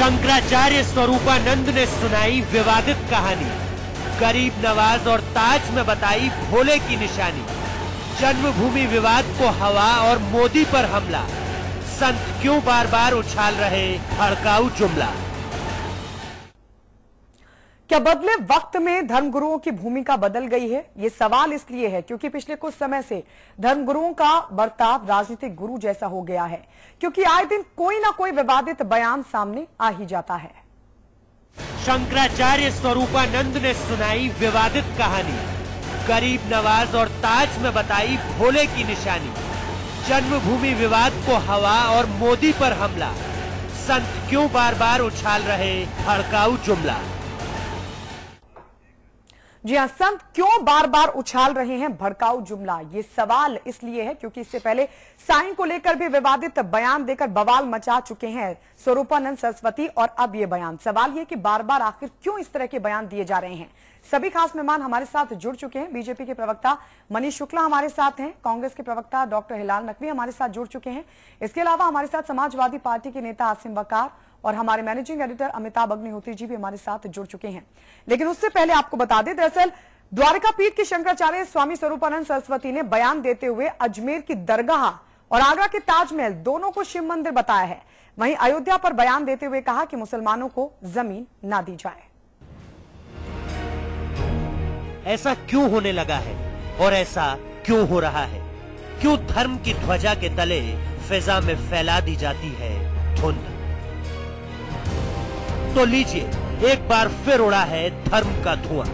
शंकराचार्य स्वरूपानंद ने सुनाई विवादित कहानी, गरीब नवाज और ताज में बताई भोले की निशानी। जन्मभूमि विवाद को हवा और मोदी पर हमला, संत क्यों बार बार उछाल रहे भड़काऊ जुमला। क्या बदले वक्त में धर्मगुरुओं की भूमिका बदल गई है? ये सवाल इसलिए है क्योंकि पिछले कुछ समय से धर्मगुरुओं का बर्ताव राजनीतिक गुरु जैसा हो गया है, क्योंकि आए दिन कोई ना कोई विवादित बयान सामने आ ही जाता है। शंकराचार्य स्वरूपानंद ने सुनाई विवादित कहानी, गरीब नवाज और ताज में बताई भोले की निशानी। जन्मभूमि विवाद को हवा और मोदी पर हमला, संत क्यों बार बार उछाल रहे भड़काऊ जुमला। जी हां, संत क्यों बार बार उछाल रहे हैं भड़काऊ जुमला? ये सवाल इसलिए है क्योंकि इससे पहले साईं को लेकर भी विवादित बयान देकर बवाल मचा चुके हैं स्वरूपानंद सरस्वती, और अब ये बयान। सवाल ये कि बार बार आखिर क्यों इस तरह के बयान दिए जा रहे हैं। सभी खास मेहमान हमारे साथ जुड़ चुके हैं। बीजेपी के प्रवक्ता मनीष शुक्ला हमारे साथ हैं, कांग्रेस के प्रवक्ता डॉक्टर हिलाल नकवी हमारे साथ जुड़ चुके हैं। इसके अलावा हमारे साथ समाजवादी पार्टी के नेता आसिम वकार और हमारे मैनेजिंग एडिटर अमिताभ अग्निहोत्री जी भी हमारे साथ जुड़ चुके हैं। लेकिन उससे पहले आपको बता दें, दरअसल द्वारका पीठ के शंकराचार्य स्वामी स्वरूपानंद सरस्वती ने बयान देते हुए अजमेर की दरगाह और आगरा के ताजमहल दोनों को शिव मंदिर बताया है। वहीं अयोध्या पर बयान देते हुए कहा कि मुसलमानों को जमीन ना दी जाए। ऐसा क्यों होने लगा है और ऐसा क्यों हो रहा है? क्यों धर्म की ध्वजा के तले फिजा में फैला दी जाती है धुंध? तो लीजिए, एक बार फिर उड़ा है धर्म का धुआं।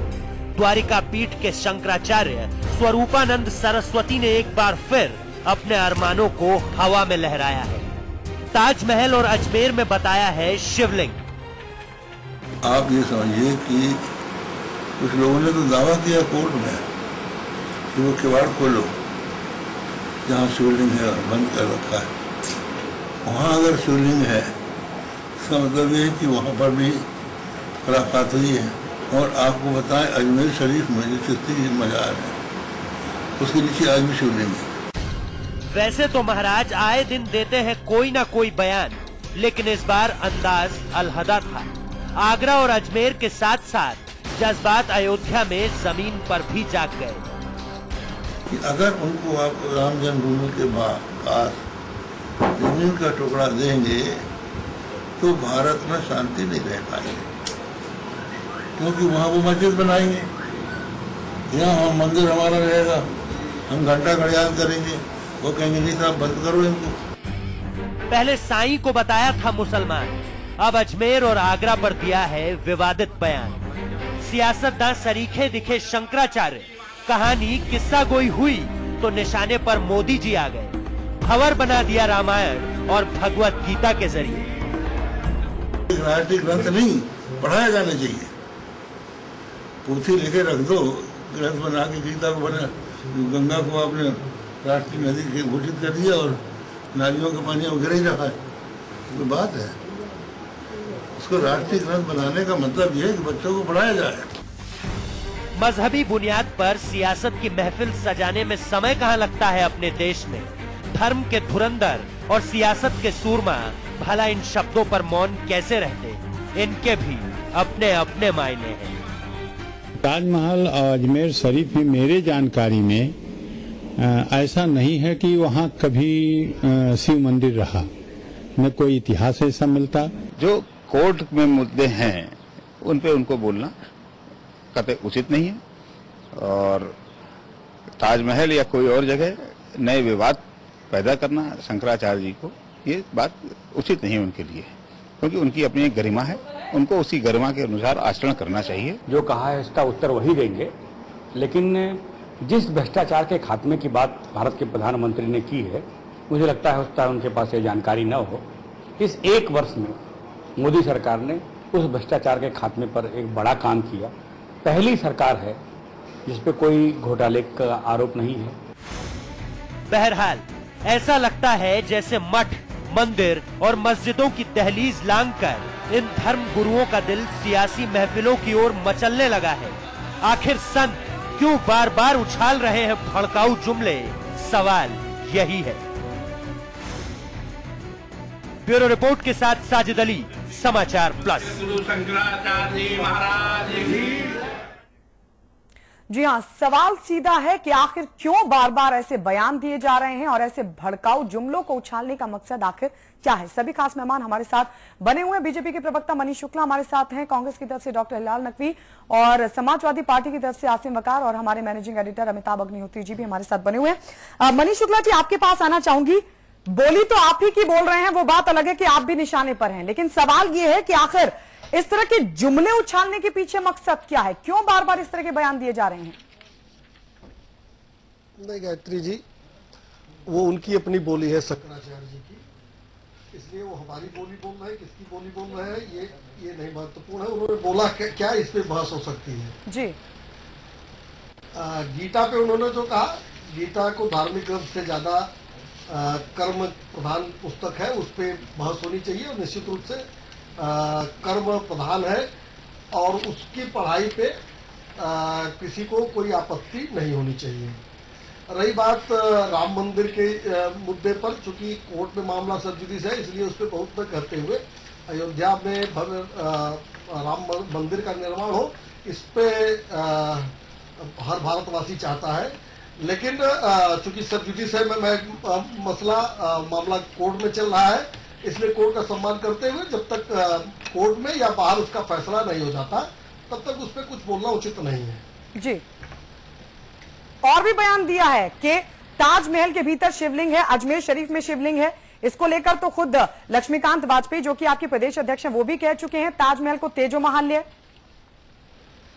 द्वारिका पीठ के शंकराचार्य स्वरूपानंद सरस्वती ने एक बार फिर अपने अरमानों को हवा में लहराया है। ताजमहल और अजमेर में बताया है शिवलिंग। आप ये समझिए कि कुछ लोगों ने तो दावा किया कोर्ट में कि वो किवाड़ खोलो जहाँ शिवलिंग है और बंद कर रखा है। वहाँ अगर शिवलिंग है, इसका मतलब ये है कि वहाँ पर भी खराफात हुई है। और आपको बताएं, अजमेर शरीफ में जो चिश्ती की मजार है, उसके नीचे आज भी शिवलिंग है। वैसे तो महाराज आए दिन देते हैं कोई ना कोई बयान, लेकिन इस बार अंदाज अलहदा था। आगरा और अजमेर के साथ साथ जज्बात अयोध्या में जमीन पर भी जाग गए कि अगर उनको आप राम जन्मभूमि के पास जमीन का टुकड़ा देंगे तो भारत में शांति नहीं रह पाएगी, क्योंकि वहाँ वो मस्जिद बनाएंगे, यहाँ हम मंदिर हमारा रहेगा, हम घंटा घड़ियाल करेंगे, वो कहेंगे नहीं साहब बंद करो इनको। पहले साईं को बताया था मुसलमान, अब अजमेर और आगरा पर दिया है विवादित बयान। सियासतदान सरीखे दिखे शंकराचार्य, कहानी किस्सा गोई हुई तो निशाने पर मोदी जी आ गए। खबर बना दिया रामायण और भगवत गीता के जरिए। राष्ट्रीय ग्रंथ नहीं पढ़ाया जाना चाहिए, पोथी लिखे रख दो, ग्रंथ बना के गीता को बना, गंगा को आपने राष्ट्रीय नदी घोषित कर दिया और नालियों का पानी गिर ही रहा है, तो बात है। उसको राष्ट्रीय ग्रंथ बनाने का मतलब यह है कि बच्चों को पढ़ाया जाए। मजहबी बुनियाद पर सियासत की महफिल सजाने में समय कहाँ लगता है अपने देश में। धर्म के धुरंधर और सियासत के सूरमा भला इन शब्दों पर मौन कैसे रहते? इनके भी अपने अपने मायने हैं। ताजमहल और अजमेर शरीफ में मेरे जानकारी में ऐसा नहीं है कि वहाँ कभी शिव मंदिर रहा, न कोई इतिहास ऐसा मिलता। जो कोर्ट में मुद्दे हैं उन पे उनको बोलना कतई उचित नहीं है, और ताजमहल या कोई और जगह नए विवाद पैदा करना शंकराचार्य जी को, ये बात उचित नहीं है उनके लिए, क्योंकि उनकी अपनी एक गरिमा है, उनको उसी गरिमा के अनुसार आचरण करना चाहिए। जो कहा है इसका उत्तर वही देंगे, लेकिन जिस भ्रष्टाचार के खात्मे की बात भारत के प्रधानमंत्री ने की है, मुझे लगता है उसका उनके पास ये जानकारी न हो। इस एक वर्ष में मोदी सरकार ने उस भ्रष्टाचार के खात्मे पर एक बड़ा काम किया। पहली सरकार है जिस पे कोई घोटाले का आरोप नहीं है। बहरहाल ऐसा लगता है जैसे मठ, मंदिर और मस्जिदों की दहलीज लांघकर इन धर्म गुरुओं का दिल सियासी महफिलों की ओर मचलने लगा है। आखिर संत क्यों बार बार उछाल रहे हैं भड़काऊ जुमले? सवाल यही है। ब्यूरो रिपोर्ट के साथ साजिद अली, समाचार प्लस। जी हां, सवाल सीधा है कि आखिर क्यों बार बार ऐसे बयान दिए जा रहे हैं और ऐसे भड़काऊ जुमलों को उछालने का मकसद आखिर क्या है। सभी खास मेहमान हमारे साथ बने हुए हैं। बीजेपी के प्रवक्ता मनीष शुक्ला हमारे साथ हैं, कांग्रेस की तरफ से डॉक्टर हिलाल नकवी और समाजवादी पार्टी की तरफ से आसिम वकार और हमारे मैनेजिंग एडिटर अमिताभ अग्निहोत्री जी भी हमारे साथ बने हुए हैं। मनीष शुक्ला जी, आपके पास आना चाहूंगी। बोली तो आप ही की बोल रहे हैं, वो बात अलग है कि आप भी निशाने पर हैं, लेकिन सवाल ये है कि आखिर इस तरह के जुमले उछालने के पीछे मकसद क्या है? क्यों बार बार इस तरह के बयान दिए जा रहे हैं? नहीं गायत्री जी, वो उनकी अपनी बोली है शंकराचार्य जी की, इसलिए वो हमारी बोली बोल रहे हैं, किसकी बोली बोल रहे हैं ये नहीं महत्वपूर्ण है। उन्होंने बोला क्या इस पे बहस हो सकती है जी। गीता पे उन्होंने जो कहा, गीता को धार्मिक ग्रंथ से ज्यादा कर्म प्रधान पुस्तक है, उस पर बहस होनी चाहिए और निश्चित रूप से कर्म प्रधान है और उसकी पढ़ाई पे किसी को कोई आपत्ति नहीं होनी चाहिए। रही बात राम मंदिर के मुद्दे पर, चूंकि कोर्ट में मामला सब जुडिस है, इसलिए उस पर बहुत तक कहते हुए अयोध्या में भव्य राम मंदिर का निर्माण हो, इस पे हर भारतवासी चाहता है। लेकिन चूंकि सब जुडिस है, मामला कोर्ट में चल रहा है, इसलिए कोर्ट का सम्मान करते हुए जब तक कोर्ट में या बाहर उसका फैसला नहीं हो जाता तब तक उस पर कुछ बोलना उचित नहीं है। जी। और भी बयान दिया है कि ताजमहल के भीतर शिवलिंग है, अजमेर शरीफ में शिवलिंग है। इसको लेकर तो खुद लक्ष्मीकांत वाजपेयी, जो कि आपके प्रदेश अध्यक्ष हैं, वो भी कह चुके हैं ताजमहल को तेजो महाल्य।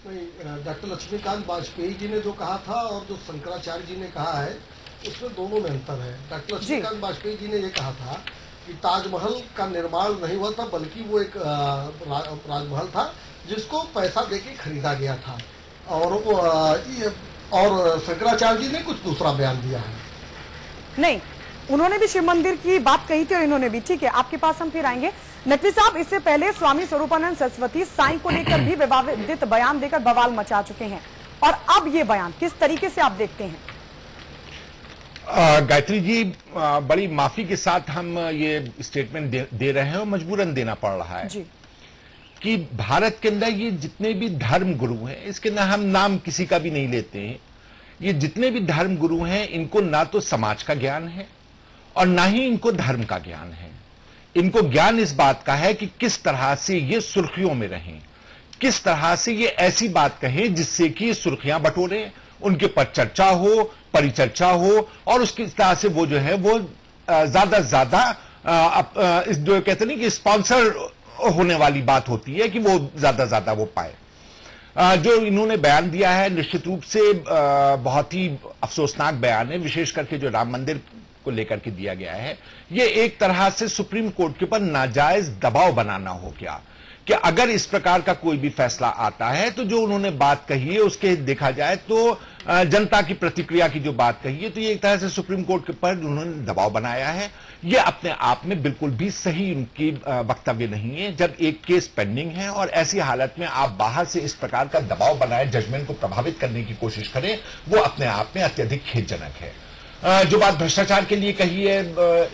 नहीं, डॉक्टर लक्ष्मीकांत वाजपेयी जी ने जो कहा था और जो शंकराचार्य जी ने कहा है, उसमें दोनों में अंतर है। डॉक्टर लक्ष्मीकांत वाजपेयी जी ने ये कहा था कि ताजमहल का निर्माण नहीं हुआ था, बल्कि वो एक राजमहल था जिसको पैसा देके खरीदा गया था। और शंकराचार्य जी ने कुछ दूसरा बयान दिया है। नहीं, उन्होंने भी शिव मंदिर की बात कही थी और इन्होंने भी। ठीक है, आपके पास हम फिर आएंगे। नकवी साहब, इससे पहले स्वामी स्वरूपानंद सरस्वती साईं को लेकर भी विवादित बयान देकर बवाल मचा चुके हैं, और अब ये बयान किस तरीके से आप देखते हैं? गायत्री जी, बड़ी माफी के साथ हम ये स्टेटमेंट दे रहे हैं और मजबूरन देना पड़ रहा है जी। कि भारत के अंदर ये जितने भी धर्म गुरु हैं, इसके अंदर हम नाम किसी का भी नहीं लेते हैं, ये जितने भी धर्म गुरु हैं, इनको ना तो समाज का ज्ञान है और ना ही इनको धर्म का ज्ञान है। इनको ज्ञान इस बात का है कि किस तरह से ये सुर्खियों में रहें, किस तरह से ये ऐसी बात कहें जिससे कि सुर्खियां बटोरें, उनके पर चर्चा हो, परिचर्चा हो, और उसकी तरह से वो जो है वो ज्यादा से ज्यादा जो कहते नहीं कि स्पॉन्सर होने वाली बात होती है कि वो ज्यादा वो पाए। जो इन्होंने बयान दिया है, निश्चित रूप से बहुत ही अफसोसनाक बयान है, विशेष करके जो राम मंदिर को लेकर के दिया गया है। ये एक तरह से सुप्रीम कोर्ट के ऊपर नाजायज दबाव बनाना हो गया कि अगर इस प्रकार का कोई भी फैसला आता है तो जो उन्होंने बात कही है उसके देखा जाए तो जनता की प्रतिक्रिया की जो बात कही है, तो ये एक तरह से सुप्रीम कोर्ट के ऊपर उन्होंने दबाव बनाया है। ये अपने आप में बिल्कुल भी सही उनकी वक्तव्य नहीं है, जब एक केस पेंडिंग है और ऐसी हालत में आप बाहर से इस प्रकार का दबाव बनाए, जजमेंट को प्रभावित करने की कोशिश करें, वो अपने आप में अत्यधिक खेदजनक है। जो बात भ्रष्टाचार के लिए कही है,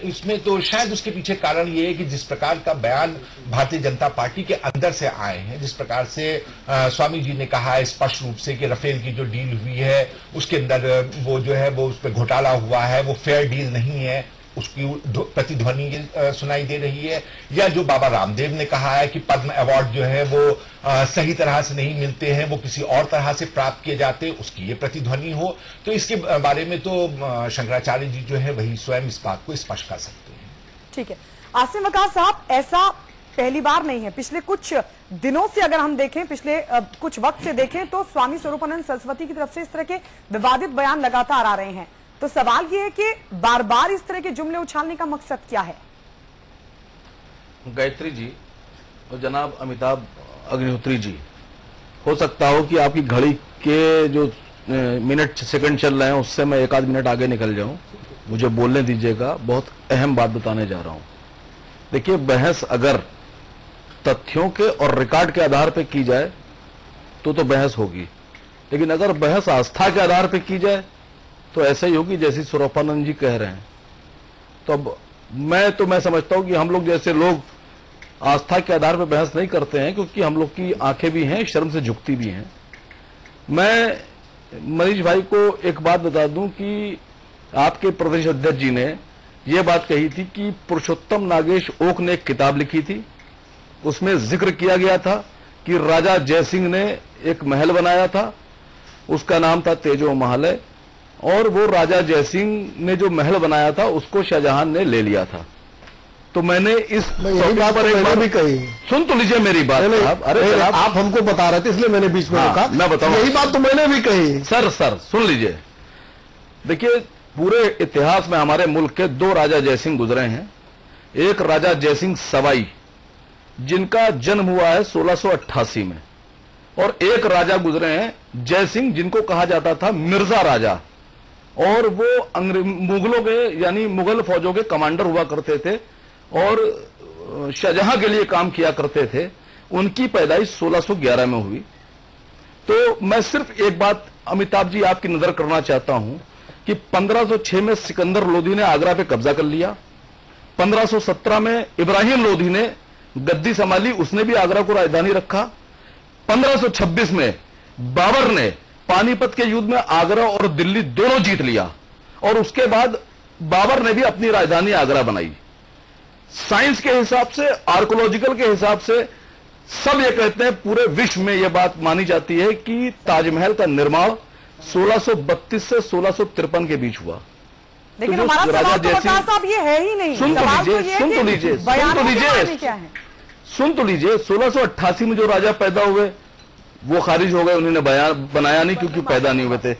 इसमें तो शायद उसके पीछे कारण ये है कि जिस प्रकार का बयान भारतीय जनता पार्टी के अंदर से आए हैं, जिस प्रकार से स्वामी जी ने कहा है स्पष्ट रूप से कि राफेल की जो डील हुई है उसके अंदर वो जो है वो उस पर घोटाला हुआ है, वो फेयर डील नहीं है, उसकी प्रतिध्वनि सुनाई दे रही है। या जो बाबा रामदेव ने कहा है कि पद्म अवार्ड जो है वो सही तरह से नहीं मिलते हैं, वो किसी और तरह से प्राप्त किए जाते हैं, उसकी ये प्रतिध्वनि हो, तो इसके बारे में तो शंकराचार्य जी जो है वही स्वयं इस बात को स्पष्ट कर सकते हैं। ठीक है, आसिम वकार साहब, ऐसा पहली बार नहीं है। पिछले कुछ दिनों से अगर हम देखें, पिछले कुछ वक्त से देखें, तो स्वामी स्वरूपानंद सरस्वती की तरफ से इस तरह के विवादित बयान लगातार आ रहे हैं। तो सवाल यह है कि बार बार इस तरह के जुमले उछालने का मकसद क्या है? गायत्री जी और जनाब अमिताभ अग्निहोत्री जी, हो सकता हो कि आपकी घड़ी के जो मिनट सेकंड चल रहे हैं उससे मैं एक आध मिनट आगे निकल जाऊं, मुझे बोलने दीजिएगा। बहुत अहम बात बताने जा रहा हूं। देखिए, बहस अगर तथ्यों के और रिकॉर्ड के आधार पर की जाए तो बहस होगी, लेकिन अगर बहस आस्था के आधार पर की जाए तो ऐसा ही होगी जैसे स्वरूपानंद जी कह रहे हैं। तो अब मैं समझता हूं कि हम लोग जैसे लोग आस्था के आधार पर बहस नहीं करते हैं, क्योंकि हम लोग की आंखें भी हैं, शर्म से झुकती भी हैं। मैं मनीष भाई को एक बात बता दूं कि आपके प्रदेश अध्यक्ष जी ने यह बात कही थी कि पुरुषोत्तम नागेश ओक ने एक किताब लिखी थी, उसमें जिक्र किया गया था कि राजा जयसिंह ने एक महल बनाया था, उसका नाम था तेजो महल, और वो राजा जयसिंह ने जो महल बनाया था उसको शाहजहां ने ले लिया था। तो मैंने इस यही बात पर मैंने भी कही। सुन तो लीजिए मेरी बात। अरे आप हमको बता रहे थे इसलिए मैंने बीच में रोका। मैं बताऊं, यही बात तो मैंने भी कही। सर सुन लीजिए। देखिए, पूरे इतिहास में हमारे मुल्क के 2 राजा जयसिंह गुजरे हैं। एक राजा जयसिंह सवाई, जिनका जन्म हुआ है 1688 में, और एक राजा गुजरे हैं जयसिंह, जिनको कहा जाता था मिर्जा राजा, और वो मुगलों के यानी मुगल फौजों के कमांडर हुआ करते थे और शाहजहां के लिए काम किया करते थे। उनकी पैदाइश 1611 में हुई। तो मैं सिर्फ एक बात अमिताभ जी आपकी नजर करना चाहता हूं कि 1506 में सिकंदर लोधी ने आगरा पे कब्जा कर लिया। 1517 में इब्राहिम लोधी ने गद्दी संभाली, उसने भी आगरा को राजधानी रखा। 1526 में बाबर ने पानीपत के युद्ध में आगरा और दिल्ली दोनों जीत लिया, और उसके बाद बाबर ने भी अपनी राजधानी आगरा बनाई। साइंस के हिसाब से, आर्कोलॉजिकल के हिसाब से सब ये कहते हैं, पूरे विश्व में यह बात मानी जाती है कि ताजमहल का निर्माण 1632 से 1653 के बीच हुआ। लेकिन हमारा सवाल तो वकार साहब ये है ही नहीं। सुन तो लीजिए 1688 में जो राजा पैदा हुए वो खारिज हो गए, उन्होंने बयान बनाया नहीं क्योंकि पैदा नहीं हुए थे।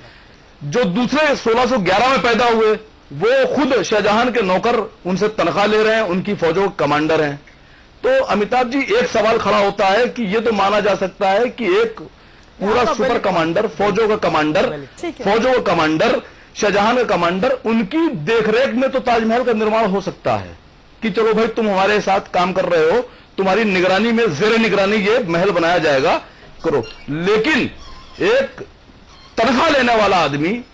जो दूसरे 1611 में पैदा हुए वो खुद शाहजहां के नौकर, उनसे तनख्वाह ले रहे हैं, उनकी फौजों के कमांडर हैं। तो अमिताभ जी, एक सवाल खड़ा होता है कि यह तो माना जा सकता है कि एक पूरा सुपर कमांडर, फौजों का कमांडर, शाहजहां का कमांडर, उनकी देखरेख में तो ताजमहल का निर्माण हो सकता है कि चलो भाई तुम हमारे साथ काम कर रहे हो, तुम्हारी निगरानी में, जेर निगरानी ये महल बनाया जाएगा, करो। लेकिन एक तनख्वाह लेने वाला आदमी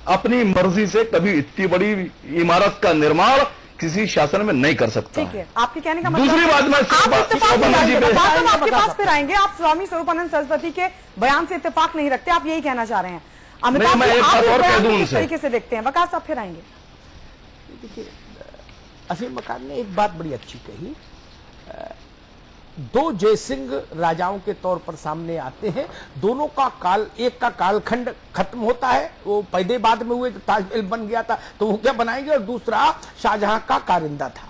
अपनी मर्जी से कभी इतनी बड़ी इमारत का निर्माण किसी शासन में नहीं कर सकता। ठीक है, आपके कहने का मतलब दूसरी बात मैं आपके पास फिर आएंगे। आप स्वामी स्वरूपानंद सरस्वती के बयान से इत्तेफाक नहीं रखते, आप यही कहना चाह रहे हैं। अमिताभ जी, आप किस तरीके से देखते हैं? वकार साहब फिर आएंगे। देखिए, असीम वकार ने एक बात बड़ी अच्छी कही। 2 जयसिंह राजाओं के तौर पर सामने आते हैं। दोनों का काल, एक का कालखंड खत्म होता है, वो पैदे बाद में हुए, ताजमहल बन गया था तो वो क्या बनाएंगे, और दूसरा शाहजहां का कारिंदा था।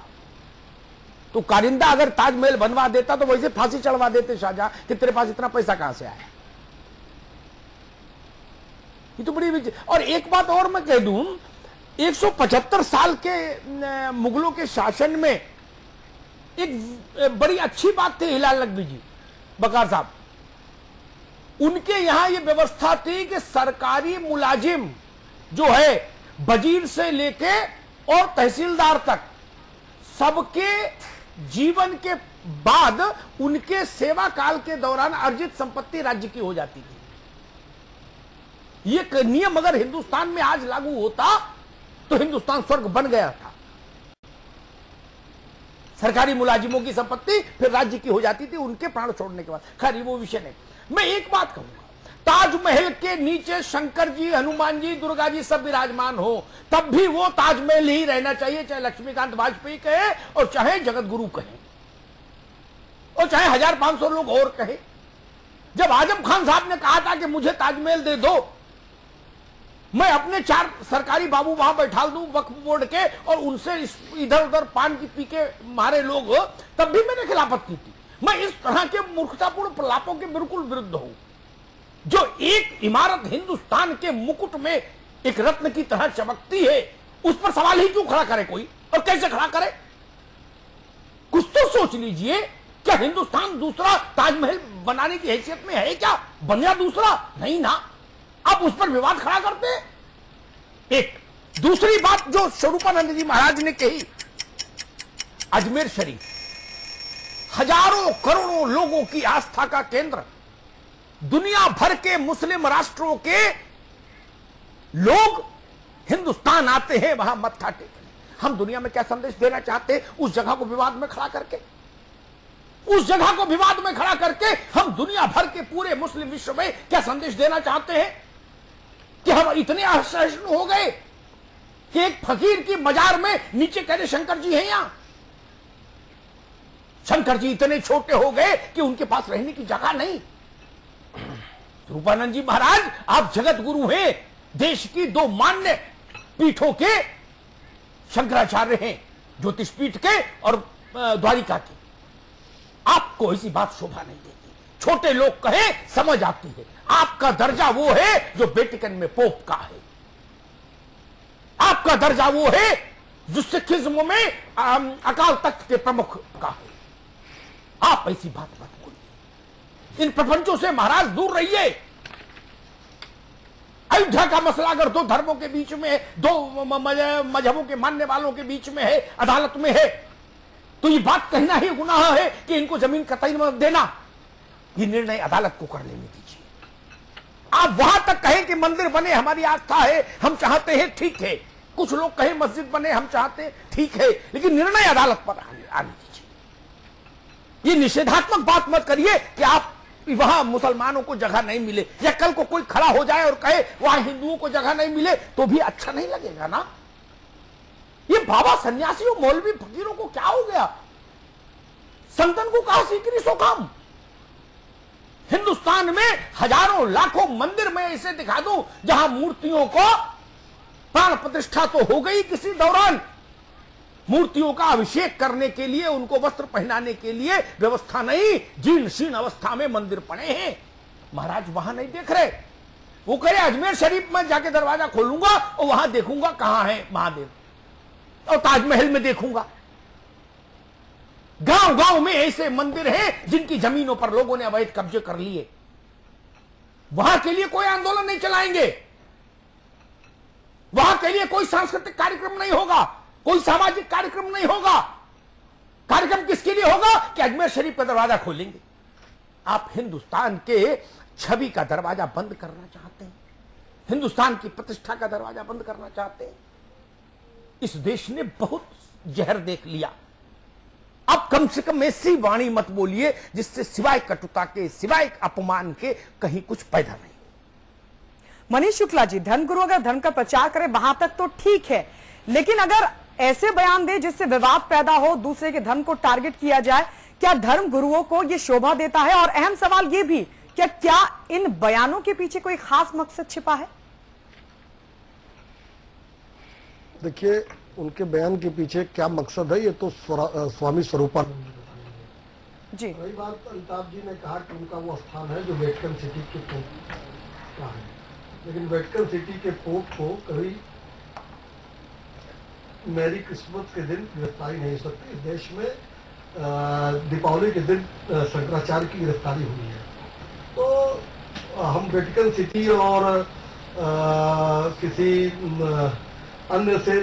तो कारिंदा अगर ताजमहल बनवा देता तो वैसे फांसी चढ़वा देते शाहजहां कि तेरे पास इतना पैसा कहां से आया। ये तो बड़ी। और एक बात और मैं कह दूं, 175 साल के मुगलों के शासन में एक बड़ी अच्छी बात थी हिलाल नकवी जी, बकार साहब, उनके यहां यह व्यवस्था थी कि सरकारी मुलाजिम जो है, वजीर से लेके और तहसीलदार तक, सबके जीवन के बाद उनके सेवा काल के दौरान अर्जित संपत्ति राज्य की हो जाती थी। यह नियम अगर हिंदुस्तान में आज लागू होता तो हिंदुस्तान स्वर्ग बन गया था। सरकारी मुलाजिमों की संपत्ति फिर राज्य की हो जाती थी उनके प्राण छोड़ने के बाद। खैर, वो विषय नहीं। मैं एक बात कहूंगा, ताजमहल के नीचे शंकर जी, हनुमान जी, दुर्गा जी सब विराजमान हो, तब भी वो ताजमहल ही रहना चाहिए, चाहे लक्ष्मीकांत वाजपेयी कहे और चाहे जगत गुरु कहे और चाहे 1500 लोग और कहे। जब आजम खान साहब ने कहा था कि मुझे ताजमहल दे दो, मैं अपने 4 सरकारी बाबू वहां बैठा दूं वक्फ बोर्ड के, और उनसे इधर उधर पान की पी के मारे लोग, तब भी मैंने खिलाफत की थी। मैं इस तरह के मूर्खतापूर्ण प्रलापों के बिल्कुल विरुद्ध हूं। जो एक इमारत हिंदुस्तान के मुकुट में एक रत्न की तरह चमकती है, उस पर सवाल ही क्यों खड़ा करे कोई, और कैसे खड़ा करे? कुछ तो सोच लीजिए, क्या हिंदुस्तान दूसरा ताजमहल बनाने की हैसियत में है क्या? बनिया दूसरा नहीं ना, आप उस पर विवाद खड़ा करते हैं। एक दूसरी बात जो स्वरूपानंद जी महाराज ने कही, अजमेर शरीफ हजारों करोड़ों लोगों की आस्था का केंद्र, दुनिया भर के मुस्लिम राष्ट्रों के लोग हिंदुस्तान आते हैं वहां मत्था टेकने। हम दुनिया में क्या संदेश देना चाहते हैं उस जगह को विवाद में खड़ा करके? उस जगह को विवाद में खड़ा करके हम दुनिया भर के पूरे मुस्लिम विश्व में क्या संदेश देना चाहते हैं कि हम इतने असहिष्णु हो गए कि एक फकीर की मजार में नीचे कहते शंकर जी हैं यहां। शंकर जी इतने छोटे हो गए कि उनके पास रहने की जगह नहीं। रूपानंद जी महाराज, आप जगत गुरु हैं, देश की 2 मान्य पीठों के शंकराचार्य हैं, ज्योतिष पीठ के और द्वारिका के। आपको ऐसी बात शोभा नहीं देती। छोटे लोग कहें समझ आती है। आपका दर्जा वो है जो वेटिकन में पोप का है। आपका दर्जा वो है जो सिखिज्म में अकाल तख्त के प्रमुख का है। आप ऐसी बात मत बोलिए। इन प्रपंचों से महाराज दूर रहिए। अयोध्या का मसला अगर 2 धर्मों के बीच में है, 2 मजहबों के मानने वालों के बीच में है, अदालत में है, तो ये बात कहना ही गुनाह है कि इनको जमीन कतई मत देना। ये निर्णय अदालत को कर लेने दीजिए। आप वहां तक कहें कि मंदिर बने, हमारी आस्था है, हम चाहते हैं, ठीक है। कुछ लोग कहें मस्जिद बने, हम चाहते हैं, ठीक है, लेकिन निर्णय अदालत पर आने दीजिए। ये निषेधात्मक बात मत करिए कि आप वहां मुसलमानों को जगह नहीं मिले, या कल को कोई खड़ा हो जाए और कहे वहां हिंदुओं को जगह नहीं मिले, तो भी अच्छा नहीं लगेगा ना। ये बाबा सन्यासियों, मौलवी, फकीरों को क्या हो गया? संतन को कहा सीकरी सो काम। हिंदुस्तान में हजारों लाखों मंदिर में ऐसे दिखा दूं जहां मूर्तियों को प्राण प्रतिष्ठा तो हो गई किसी दौरान, मूर्तियों का अभिषेक करने के लिए, उनको वस्त्र पहनाने के लिए व्यवस्था नहीं, जीर्ण शीर्ण अवस्था में मंदिर पड़े हैं। महाराज वहां नहीं देख रहे। वो कह रहे अजमेर शरीफ में जाके दरवाजा खोलूंगा और वहां देखूंगा कहां है महादेव, और ताजमहल में देखूंगा। गांव गांव में ऐसे मंदिर हैं जिनकी जमीनों पर लोगों ने अवैध कब्जे कर लिए। वहां के लिए कोई आंदोलन नहीं चलाएंगे, वहां के लिए कोई सांस्कृतिक कार्यक्रम नहीं होगा, कोई सामाजिक कार्यक्रम नहीं होगा। कार्यक्रम किसके लिए होगा कि अजमेर शरीफ का दरवाजा खोलेंगे। आप हिंदुस्तान के छवि का दरवाजा बंद करना चाहते हैं, हिंदुस्तान की प्रतिष्ठा का दरवाजा बंद करना चाहते हैं। इस देश ने बहुत जहर देख लिया। अब कम से कम ऐसी वाणी मत बोलिए जिससे सिवाय कटुता के, सिवाय अपमान के कहीं कुछ पैदा नहीं। मनीष शुक्ला जी, धर्मगुरु अगर धर्म का प्रचार करे वहां तक तो ठीक है, लेकिन अगर ऐसे बयान दे जिससे विवाद पैदा हो, दूसरे के धर्म को टारगेट किया जाए, क्या धर्म गुरुओं को यह शोभा देता है? और अहम सवाल यह भी, क्या इन बयानों के पीछे कोई खास मकसद छिपा है? देखिए, उनके बयान के पीछे क्या मकसद है ये तो स्वामी स्वरूपानंद जी। वही बात अमिताभ जी ने कहा कि उनका वो स्थान है जो वेटिकन सिटी के पोप का है, लेकिन वेटिकन सिटी के पोप को कभी मैरी क्रिसमस के दिन गिरफ्तारी नहीं हो सकती। इस देश में दीपावली के दिन शंकराचार्य की गिरफ्तारी हुई है। तो हम वेटिकन सिटी और किसी अन्य से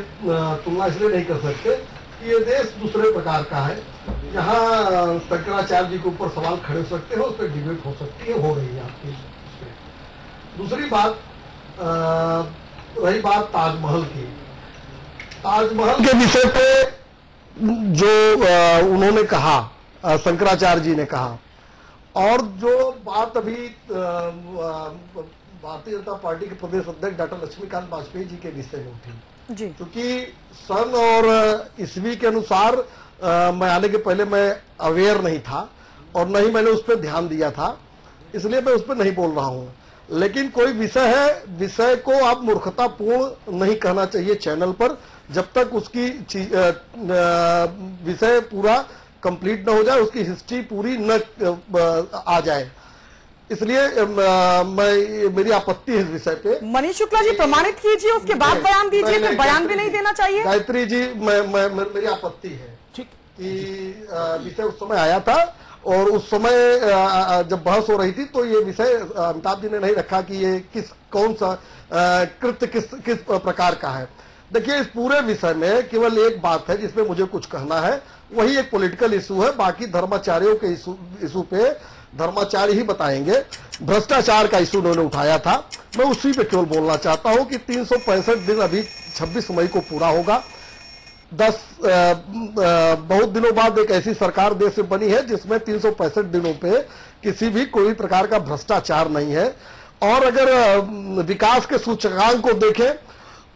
तुलना इसलिए नहीं कर सकते कि ये देश दूसरे प्रकार का है, जहाँ शंकराचार्य जी के ऊपर सवाल खड़े हो सकते हैं, उस पर डिबेट हो सकती है, हो रही है आपकी। दूसरी बात, रही बात ताजमहल की। ताजमहल के विषय पे जो उन्होंने कहा, शंकराचार्य जी ने कहा, और जो बात अभी भारतीय जनता पार्टी के प्रदेश अध्यक्ष डॉक्टर लक्ष्मीकांत वाजपेयी जी के विषय में उठी, क्योंकि सन और ईस्वी के अनुसार मैं आने के पहले मैं अवेयर नहीं था और न ही मैंने उस पर ध्यान दिया था, इसलिए मैं उस पर नहीं बोल रहा हूं। लेकिन कोई विषय है, विषय को आप मूर्खतापूर्ण नहीं कहना चाहिए चैनल पर, जब तक उसकी विषय पूरा कंप्लीट न हो जाए, उसकी हिस्ट्री पूरी न आ जाए। इसलिए मेरी आपत्ति है इस विषय पे। मनीष शुक्ला जी, प्रमाणित कीजिए, उसके बाद बयान दीजिए, फिर बयान भी नहीं देना चाहिए। गायत्री जी, मेरी आपत्ति है कि विषय उस समय आया था और उस समय जब बहस हो रही थी तो ये विषय अमिताभ जी ने नहीं रखा कि ये कौन सा कृत्य किस प्रकार का है। देखिए, इस पूरे विषय में केवल एक बात है जिसमें मुझे कुछ कहना है, वही एक पॉलिटिकल इशू है। बाकी धर्माचार्यों के इशू पे धर्माचार्य ही बताएंगे। भ्रष्टाचार का इशू उन्होंने उठाया था, मैं उसी पे केवल बोलना चाहता हूं कि 365 दिन अभी 26 मई को पूरा होगा। बहुत दिनों बाद एक ऐसी सरकार देश में बनी है जिसमें 365 दिनों पे किसी भी कोई प्रकार का भ्रष्टाचार नहीं है। और अगर विकास के सूचकांक को देखें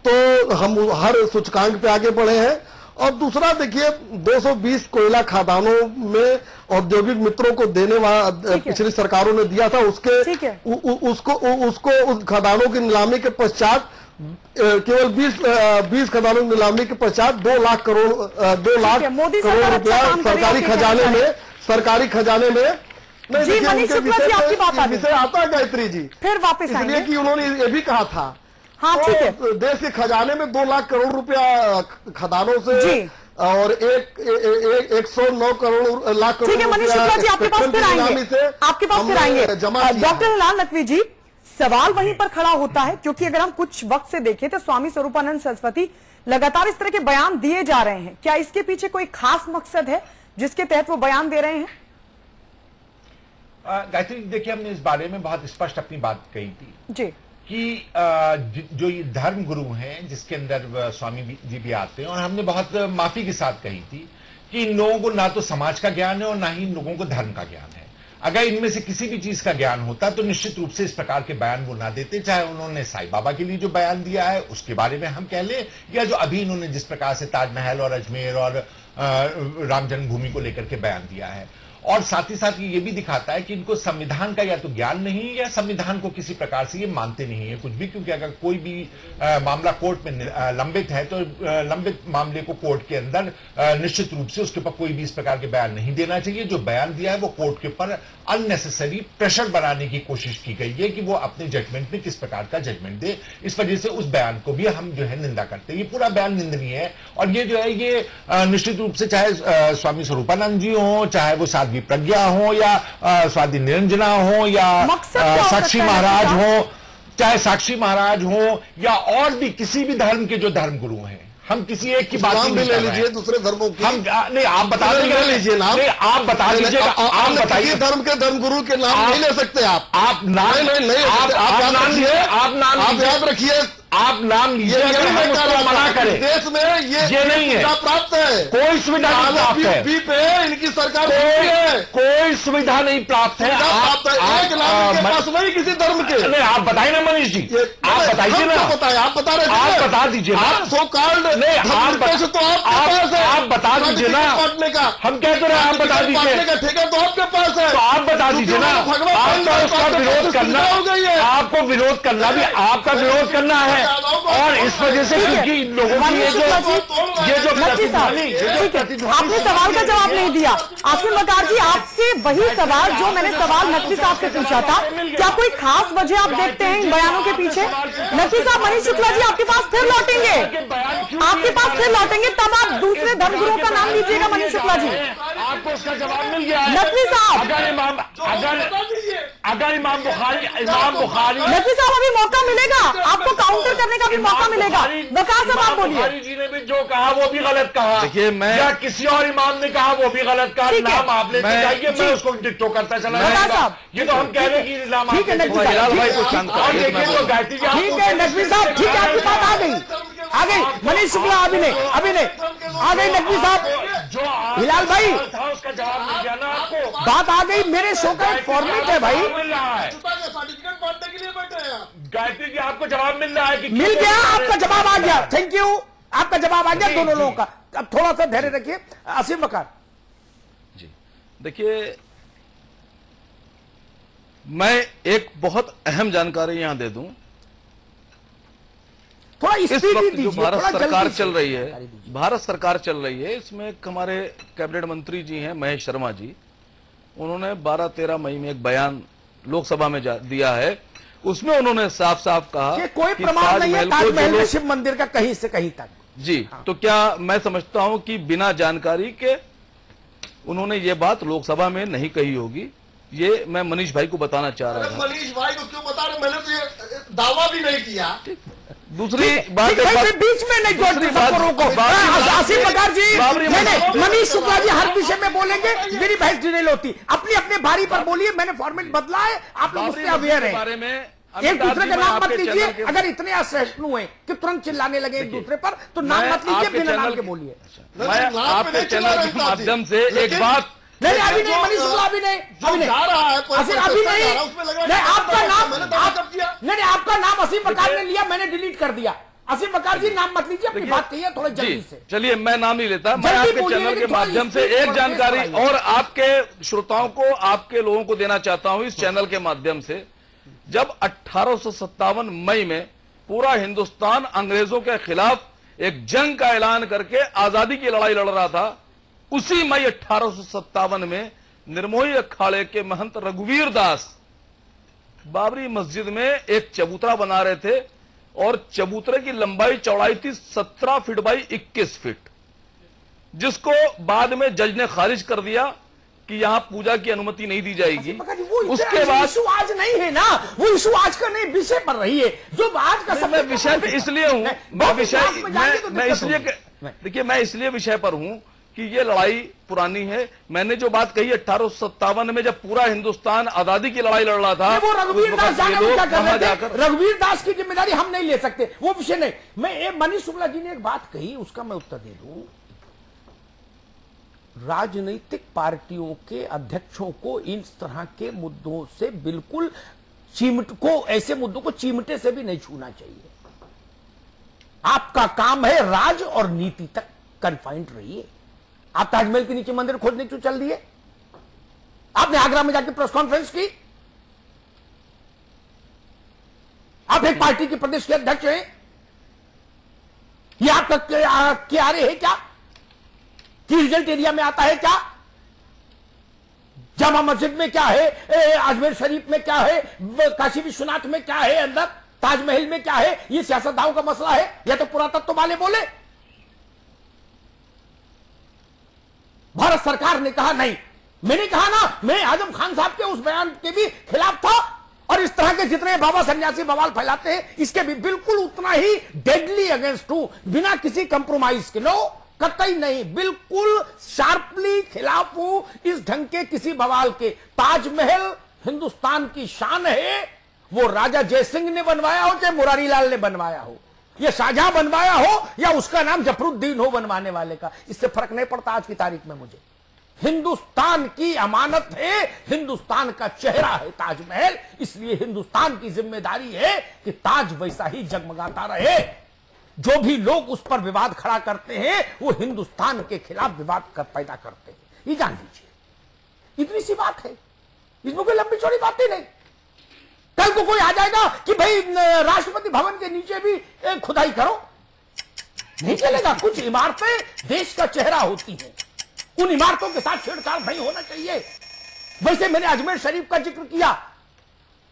तो हम हर सूचकांक पे आगे बढ़े हैं। और दूसरा देखिए 220 कोयला खदानों में औद्योगिक मित्रों को देने वाला पिछली सरकारों ने दिया था, उसको उस खदानों की नीलामी के पश्चात केवल 20 खदानों की नीलामी के पश्चात 2 लाख करोड़ रुपया सरकारी खजाने में जी, मनीष शुक्ला जी आपकी बात विषय आता है गायत्री जी, फिर वापस आएंगे। इसलिए कि उन्होंने ये भी कहा था, हाँ ठीक है, देश के खजाने में 2 लाख करोड़ रुपया खदानों से और 109 करोड़ लाख करोड़। ठीक है मनीष शुक्ला जी, आपके पास फिर आएंगे, डॉक्टर हिलाल नकवी जी। सवाल वहीं पर खड़ा होता है क्योंकि अगर हम कुछ वक्त से देखें तो स्वामी स्वरूपानंद सरस्वती लगातार इस तरह के बयान दिए जा रहे हैं। क्या इसके पीछे कोई खास मकसद है जिसके तहत वो बयान दे रहे हैं? गायत्री देखिए, हमने इस बारे में बहुत स्पष्ट अपनी बात कही थी जी कि जो ये धर्म गुरु हैं जिसके अंदर स्वामी जी भी आते हैं, और हमने बहुत माफी के साथ कही थी कि इन लोगों को ना तो समाज का ज्ञान है और ना ही इन लोगों को धर्म का ज्ञान है। अगर इनमें से किसी भी चीज का ज्ञान होता तो निश्चित रूप से इस प्रकार के बयान वो ना देते, चाहे उन्होंने साईं बाबा के लिए जो बयान दिया है उसके बारे में हम कह लें, या जो अभी इन्होंने जिस प्रकार से ताजमहल और अजमेर और राम जन्मभूमि को लेकर के बयान दिया है। और साथ ही साथ ये भी दिखाता है कि इनको संविधान का या तो ज्ञान नहीं या संविधान को किसी प्रकार से ये मानते नहीं है कुछ भी, क्योंकि अगर कोई भी मामला कोर्ट में लंबित है तो लंबित मामले को कोर्ट के अंदर निश्चित रूप से उसके ऊपर कोई भी इस प्रकार के बयान नहीं देना चाहिए। जो बयान दिया है वो कोर्ट के ऊपर अननेसेसरी प्रेशर बनाने की कोशिश की गई है कि वो अपने जजमेंट में किस प्रकार का जजमेंट दे। इस वजह से उस बयान को भी हम जो है निंदा करते हैं। ये पूरा बयान निंदनीय है और ये जो है ये निश्चित रूप से चाहे स्वामी स्वरूपानंद जी हो, चाहे वो साध्वी प्रज्ञा हो या स्वाति निरंजना हो या साक्षी महाराज हो, चाहे साक्षी महाराज हो या और भी किसी भी धर्म के जो धर्म गुरु हैं, हम किसी एक की बात नहीं ले लीजिए दूसरे धर्मों की, हम नहीं आप बता लीजिए नाम, नहीं आप बता दीजिए, आप बताइए धर्म के धर्म गुरु के नाम नहीं ले सकते आप नाम नहीं आप नाम लीजिए, आप याद रखिए, आप नाम लीजिए। मना करें देश में ये नहीं है प्राप्त है, कोई सुविधा नहीं प्राप्त है, इनकी सरकार कोई सुविधा नहीं प्राप्त है। एक लाख वही किसी धर्म के नहीं, आप बताइए ना मनीष जी, आप बताइए ना, आप बता रहे, आप बता दीजिए, आप सो कार्ड नहीं, आप बता दीजिए ना, बांटने का हम कहते रहे, आप बता दीजिए, ठेका तो आपके पास है, तो आप बता दीजिए ना, आपका उसका विरोध करना, आपको विरोध करना भी आपका विरोध करना है। और इस वजह से क्योंकि लोगों की ये जो आपने सवाल का जवाब नहीं दिया। आसिम वकार जी, आपसे वही सवाल जो मैंने सवाल नकवी साहब से पूछा था, क्या कोई खास वजह आप देखते हैं इन बयानों के पीछे? नकवी साहब, मनीष शुक्ला जी आपके पास फिर लौटेंगे, तब आप दूसरे धर्मगुरुओं का नाम लीजिएगा। मनीष शुक्ला जी, आपको उसका जवाब मिल गया। नकवी साहब, अगर इमाम बुखारी नकवी साहब अभी मौका मिलेगा, आपको काउंटर करने का भी मौका मिलेगा। वकार साहब आप बोलिए। बुखारी जी ने भी जो कहा वो भी गलत कहा, देखिए मैं या किसी और इमाम ने कहा वो भी गलत कहा, नाम आप लेते जाइए, मैं उसको डिक्टो करता चला जाऊंगा। ये तो हम कह रहे हैं कि नाम ठीक है नकवी साहब, ठीक है नकवी साहब, ठीक है आपकी बात आ गई। मनीष शुक्ला अभी नहीं आ गई। नकवी साहब, हिलाल भाई उसका जवाब मिल गया ना आपको, बात आ गई। मेरे शो का एक फॉर्मेट है भाई, सर्टिफिकेट बांटने के लिए बैठे हैं गायत्री जी, आपको जवाब मिल रहा है कि मिल गया, आपका जवाब आ गया, थैंक यू, आपका जवाब आ गया दोनों लोगों का। अब थोड़ा सा धैर्य रखिए। आसिम वकार जी, देखिए मैं एक बहुत अहम जानकारी यहां दे दूं। थोड़ा इस वक्त जो भारत सरकार चल रही है, भारत सरकार चल रही है, इसमें हमारे कैबिनेट मंत्री जी हैं महेश शर्मा जी, उन्होंने 12-13 मई में एक बयान लोकसभा में दिया है। उसमें उन्होंने साफ साफ कहा कि कोई प्रमाण नहीं है ताजमहल में शिव मंदिर का कहीं से कहीं तक जी। हाँ। तो क्या मैं समझता हूं कि बिना जानकारी के उन्होंने ये बात लोकसभा में नहीं कही होगी। ये मैं मनीष भाई को बताना चाह रहा था। मनीष भाई को क्यों बता रहे, मैंने तो ये दावा भी नहीं किया। दूसरी बात बीच में नहीं जोड़ती खबरों को। आसिम वकार जी, मनीष शुक्ला जी हर विषय में बोलेंगे, मेरी बहस नहीं होती। अपनी अपने भारी पर बोलिए, मैंने फॉर्मेट बदला है, आप लोग उससे अवेयर हैं। बारे में एक दूसरे का नाम मत लीजिए। अगर इतने असहिष्णु हैं कि तुरंत चिल्लाने लगे एक दूसरे पर, तो नाम मत लीजिए, बिना नाम के बोलिए। मैं आपके चैनल के माध्यम से एक बात, नहीं अभी नहीं, मनीष शुक्ला अभी नहीं, अभी नहीं, अभी नहीं, आपका नाम, नहीं आपका नाम असीम बकार ने लिया, मैंने डिलीट कर दिया। असीम बकार जी नाम मत लीजिए, अपनी बात कहिए थोड़ा जल्दी से। चलिए मैं नाम नहीं लेता, मैं आपके चैनल के माध्यम से एक जानकारी और आपके श्रोताओं को, आपके लोगों को देना चाहता हूं इस चैनल के माध्यम से। जब 1857 मई में पूरा हिंदुस्तान अंग्रेजों के खिलाफ एक जंग का ऐलान करके आजादी की लड़ाई लड़ रहा था, उसी मई 1857 में निर्मोही अखाड़े के महंत रघुवीर दास बाबरी मस्जिद में एक चबूतरा बना रहे थे और चबूतरे की लंबाई चौड़ाई थी 17 फीट बाई 21 फीट, जिसको बाद में जज ने खारिज कर दिया कि यहां पूजा की अनुमति नहीं दी जाएगी। उसके बाद इशू आज नहीं है ना, वो इशू आज का नहीं, विषय पर रही है जो आज का मैं विषय पे इसलिए हूं, मैं विषय मैं इसलिए, देखिए मैं इसलिए विषय पर हूं कि ये लड़ाई पुरानी है। मैंने जो बात कही 1857 में जब पूरा हिंदुस्तान आजादी की लड़ाई लड़ रहा था, वो रघुवीर दास जाकर रघुवीर दास की जिम्मेदारी हम नहीं ले सकते, वो विषय नहीं। मैं मनीष शुक्ला जी ने एक बात कही, उसका मैं उत्तर दे दूं। राजनीतिक पार्टियों के अध्यक्षों को इन तरह के मुद्दों से बिल्कुल ऐसे मुद्दों को चिमटे से भी नहीं छूना चाहिए। आपका काम है राज और नीति तक कन्फाइंड रहिए। आप ताजमहल के नीचे मंदिर खोदने क्यों चल दिए? आपने आगरा में जाकर प्रेस कॉन्फ्रेंस की? आप एक पार्टी के प्रदेश के अध्यक्ष हैं, ये आपका क्या है क्या कि रिजल्ट एरिया में आता है क्या? जामा मस्जिद में क्या है, अजमेर शरीफ में क्या है, काशी विश्वनाथ में क्या है, अंदर ताजमहल में क्या है? ये सियासतदानों का मसला है या तो पुरातत्व वाले बोले? भारत सरकार ने कहा नहीं। मैंने कहा ना, मैं आजम खान साहब के उस बयान के भी खिलाफ था, और इस तरह के जितने बाबा सन्यासी बवाल फैलाते हैं इसके भी बिल्कुल उतना ही डेडली अगेंस्ट हूं, बिना किसी कंप्रोमाइज के। नो, कतई नहीं, बिल्कुल शार्पली खिलाफ हूं इस ढंग के किसी बवाल के। ताजमहल हिंदुस्तान की शान है, वो राजा जयसिंह ने बनवाया हो चाहे मुरारी लाल ने बनवाया हो, या शाहजहां बनवाया हो या उसका नाम जफरुद्दीन हो बनवाने वाले का, इससे फर्क नहीं पड़ता आज की तारीख में। मुझे हिंदुस्तान की अमानत है, हिंदुस्तान का चेहरा है ताजमहल, इसलिए हिंदुस्तान की जिम्मेदारी है कि ताज वैसा ही जगमगाता रहे। जो भी लोग उस पर विवाद खड़ा करते हैं वो हिंदुस्तान के खिलाफ विवाद पैदा करते हैं, ये जान लीजिए। इतनी सी बात है, इसमें कोई लंबी चौड़ी बातें नहीं। कल को कोई आ जाएगा कि भाई राष्ट्रपति भवन के नीचे भी खुदाई करो, नहीं चलेगा। कुछ इमारतें देश का चेहरा होती हैं, उन इमारतों के साथ छेड़छाड़ नहीं होना चाहिए। वैसे मैंने अजमेर शरीफ का जिक्र किया।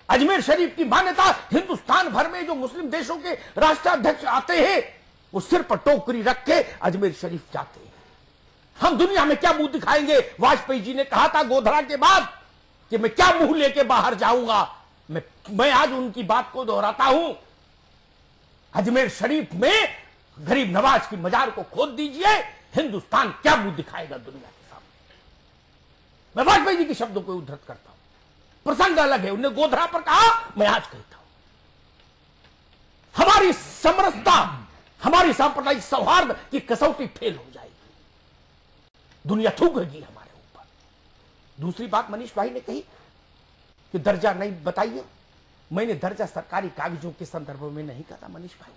अजमेर शरीफ की मान्यता हिंदुस्तान भर में जो मुस्लिम देशों के राष्ट्राध्यक्ष आते हैं वो सिर पर टोकरी रख के अजमेर शरीफ जाते हैं। हम दुनिया में क्या मुंह दिखाएंगे? वाजपेयी जी ने कहा था गोधरा के बाद कि मैं क्या मुंह लेके बाहर जाऊंगा। मैं आज उनकी बात को दोहराता हूं। अजमेर शरीफ में गरीब नवाज की मजार को खोद दीजिए, हिंदुस्तान क्या मुंह दिखाएगा दुनिया के सामने? मैं वाजपेयी जी के शब्दों को उद्धृत करता हूं। प्रसंग अलग है, उन्होंने गोधरा पर कहा, मैं आज कहता हूं। हमारी समरसता, हमारी सांप्रदायिक सौहार्द की कसौटी फेल हो जाएगी, दुनिया थूकेगी हमारे ऊपर। दूसरी बात मनीष भाई ने कही कि दर्जा नहीं बताइए। मैंने दर्जा सरकारी कागजों के संदर्भ में नहीं कहा था मनीष भाई,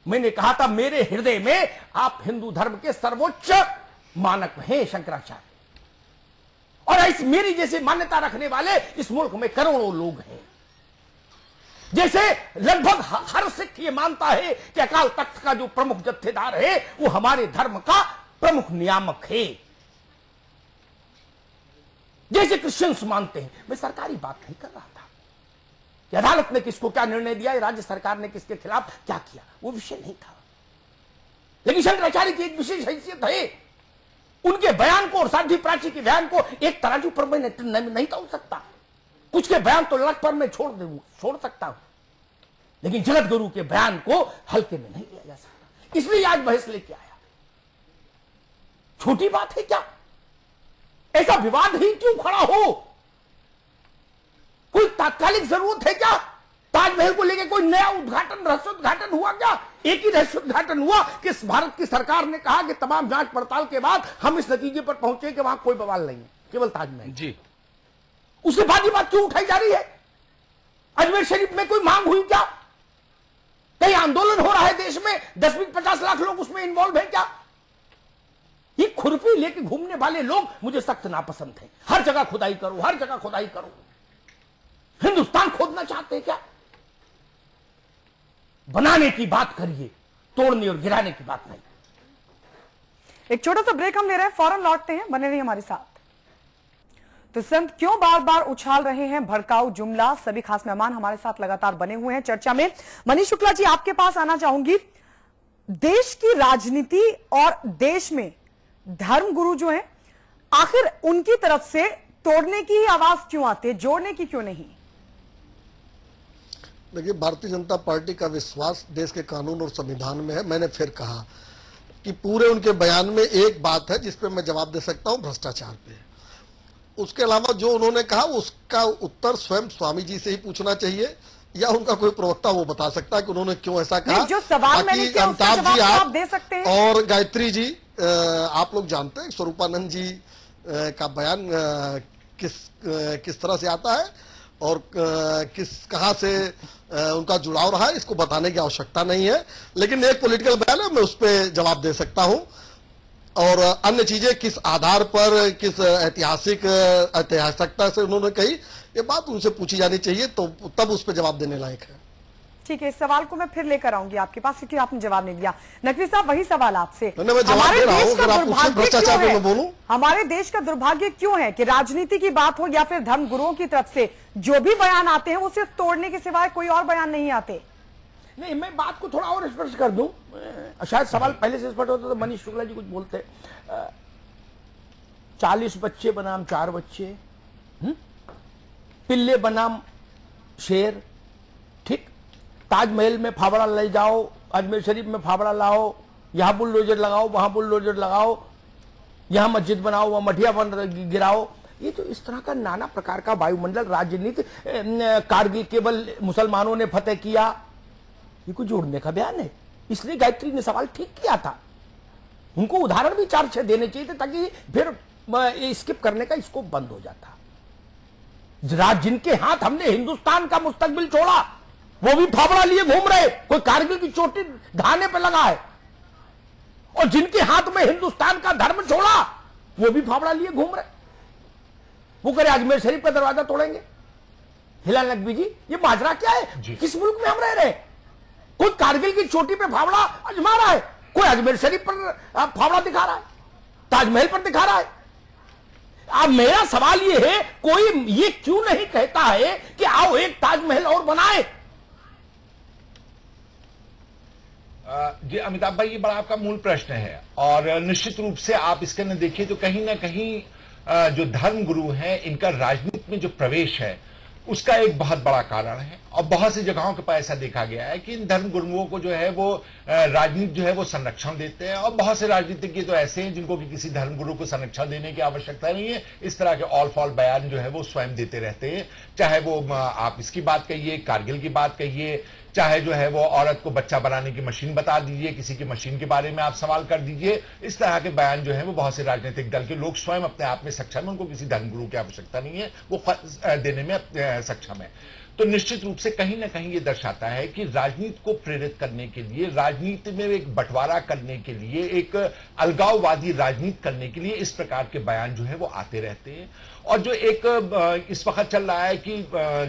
मैंने कहा था मेरे हृदय में आप हिंदू धर्म के सर्वोच्च मानक हैं शंकराचार्य, और ऐसी मेरी जैसे मान्यता रखने वाले इस मुल्क में करोड़ों लोग हैं। जैसे लगभग हर सिख ये मानता है कि अकाल तख्त का जो प्रमुख जत्थेदार है वो हमारे धर्म का प्रमुख नियामक है, जैसे क्रिश्चियंस मानते हैं। मैं सरकारी बात नहीं कर रहा था कि अदालत ने किसको क्या निर्णय दिया, राज्य सरकार ने किसके खिलाफ क्या किया, वो विषय नहीं था। लेकिन शंकराचार्य की एक विशेष हैसियत है, उनके बयान को और साध्वी प्राची के बयान को एक तराजू पर मैं नहीं तोल सकता। कुछ के बयान तो लड़क पर मैं छोड़ सकता हूं, लेकिन जगत गुरु के बयान को हल्के में नहीं लिया जा सकता। इसलिए आज बहस लेके आया। छोटी बात है क्या? ऐसा विवाद ही क्यों खड़ा हो? कोई तात्कालिक जरूरत है क्या ताजमहल को लेकर कोई नया उद्घाटन, रहस्योद्घाटन हुआ क्या? एक ही रहस्योद्घाटन हुआ कि भारत की सरकार ने कहा कि तमाम जांच पड़ताल के बाद हम इस नतीजे पर पहुंचे कि वहां कोई बवाल नहीं है, केवल ताजमहल। जी, उसके बाद ये बात क्यों उठाई जा रही है? अजमेर शरीफ में कोई मांग हुई क्या? कहीं आंदोलन हो रहा है देश में, 10-20-50 लाख लोग उसमें इन्वॉल्व हैं क्या? ये खुरपी लेके घूमने वाले लोग मुझे सख्त नापसंद हैं। हर जगह खुदाई करो, हर जगह खुदाई करो। हिंदुस्तान खोदना चाहते हैं क्या? बनाने की बात करिए, तोड़ने और गिराने की बात नहीं। एक छोटा सा ब्रेक हम ले रहे हैं, फौरन लौटते हैं, बने रहिए हमारे साथ। तो संत क्यों बार बार उछाल रहे हैं भड़काऊ जुमला? सभी खास मेहमान हमारे साथ लगातार बने हुए हैं चर्चा में। मनीष शुक्ला जी, आपके पास आना चाहूंगी। देश की राजनीति और देश में धर्मगुरु जो हैं, आखिर उनकी तरफ से तोड़ने की ही आवाज क्यों आती है, जोड़ने की क्यों नहीं? देखिए, भारतीय जनता पार्टी का विश्वास देश के कानून और संविधान में है। मैंने फिर कहा कि पूरे उनके बयान में एक बात है जिस पे मैं जवाब दे सकता हूं, भ्रष्टाचार पे। उसके अलावा जो उन्होंने कहा उसका उत्तर स्वयं स्वामी जी से ही पूछना चाहिए, या उनका कोई प्रवक्ता वो बता सकता है कि उन्होंने क्यों ऐसा कहा। जो सवाल मैंने किया उसका जवाब आप दे सकते हैं। और गायत्री जी, आप लोग जानते हैं स्वरूपानंद जी का बयान किस तरह से आता है और कहां से उनका जुड़ाव रहा है, इसको बताने की आवश्यकता नहीं है। लेकिन एक पॉलिटिकल बयान है, मैं उस पर जवाब दे सकता हूं। और अन्य चीजें किस आधार पर, किस ऐतिहासिकता से उन्होंने कही, ये बात उनसे पूछी जानी चाहिए, तो तब उस पर जवाब देने लायक है। ठीक है, इस सवाल को मैं फिर लेकर आऊंगी आपके पास, क्योंकि आपने जवाब नहीं दिया। नकवी साहब, वही सवाल आपसे। मैं जवाब दे रहा हूं, अगर आप पूछे भ्रष्टाचार पे मैं बोलूं। हमारे देश का दुर्भाग्य क्यों है कि राजनीति की बात हो या फिर धर्म गुरुओं की तरफ से जो भी बयान आते हैं वो सिर्फ तोड़ने के सिवाय कोई और बयान नहीं आते? नहीं, मैं बात को थोड़ा और स्पष्ट कर दूं, शायद सवाल पहले से स्पष्ट होता तो मनीष शुक्ला जी कुछ बोलते। 40 बच्चे बनाम 4 बच्चे, पिल्ले बनाम शेर, ठीक। ताजमहल में फावड़ा ले जाओ, अजमेर शरीफ में फावड़ा लाओ, यहां बुलडोजर लगाओ, वहां बुलडोजर लगाओ, यहां मस्जिद बनाओ, वहां मठिया गिराओ। ये तो इस तरह का नाना प्रकार का वायुमंडल राजनीति, कारगिल केवल मुसलमानों ने फतेह किया, ये कुछ जोड़ने का बयान है। इसलिए गायत्री ने सवाल ठीक किया था। उनको उदाहरण भी 4-6 देने चाहिए थे, ताकि फिर स्किप करने का इसको बंद हो जाता। जिनके हाथ हमने हिंदुस्तान का मुस्तकबिल छोड़ा, वो भी फावड़ा लिए घूम रहे, कोई कारगिल की चोटी ढाने पे लगा है। और जिनके हाथ में हिंदुस्तान का धर्म छोड़ा, वो भी फावड़ा लिए घूम रहे। वो करे अजमेर शरीफ का दरवाजा तोड़ेंगे। हिलाल नकवी जी, ये माजरा क्या है? किस मुल्क में हम रह रहे हैं? कोई कारगिल की चोटी पे फावड़ा अजमा रहा है, कोई अजमेर शरीफ पर फावड़ा दिखा रहा है, ताजमहल पर दिखा रहा है। अब मेरा सवाल यह है, कोई ये क्यों नहीं कहता है कि आओ एक ताजमहल और बनाए? जी अमिताभ भाई, ये बड़ा आपका मूल प्रश्न है, और निश्चित रूप से आप इसके न देखिए तो कहीं ना कहीं जो धर्म गुरु हैं, इनका राजनीति में जो प्रवेश है उसका एक बहुत बड़ा कारण है। और बहुत सी जगहों के पर ऐसा देखा गया है कि इन धर्म गुरुओं को जो है वो राजनीति जो है वो संरक्षण देते हैं, और बहुत से राजनीतिज्ञ तो ऐसे हैं जिनको कि किसी धर्म गुरु को संरक्षण देने की आवश्यकता नहीं है। इस तरह के ऑल फॉल बयान जो है वो स्वयं देते रहते हैं, चाहे वो आप इसकी बात कहिए, कारगिल की बात कहिए, चाहे जो है वो औरत को बच्चा बनाने की मशीन बता दीजिए, किसी की मशीन के बारे में आप सवाल कर दीजिए। इस तरह के बयान जो है वो बहुत से राजनीतिक दल के लोग स्वयं अपने आप में सक्षम है, उनको किसी धर्मगुरु की आवश्यकता नहीं है, वो देने में सक्षम है। तो निश्चित रूप से कहीं ना कहीं ये दर्शाता है कि राजनीति को प्रेरित करने के लिए, राजनीति में एक बंटवारा करने के लिए, एक अलगाववादी राजनीति करने के लिए इस प्रकार के बयान जो है वो आते रहते हैं। और जो एक इस वक्त चल रहा है कि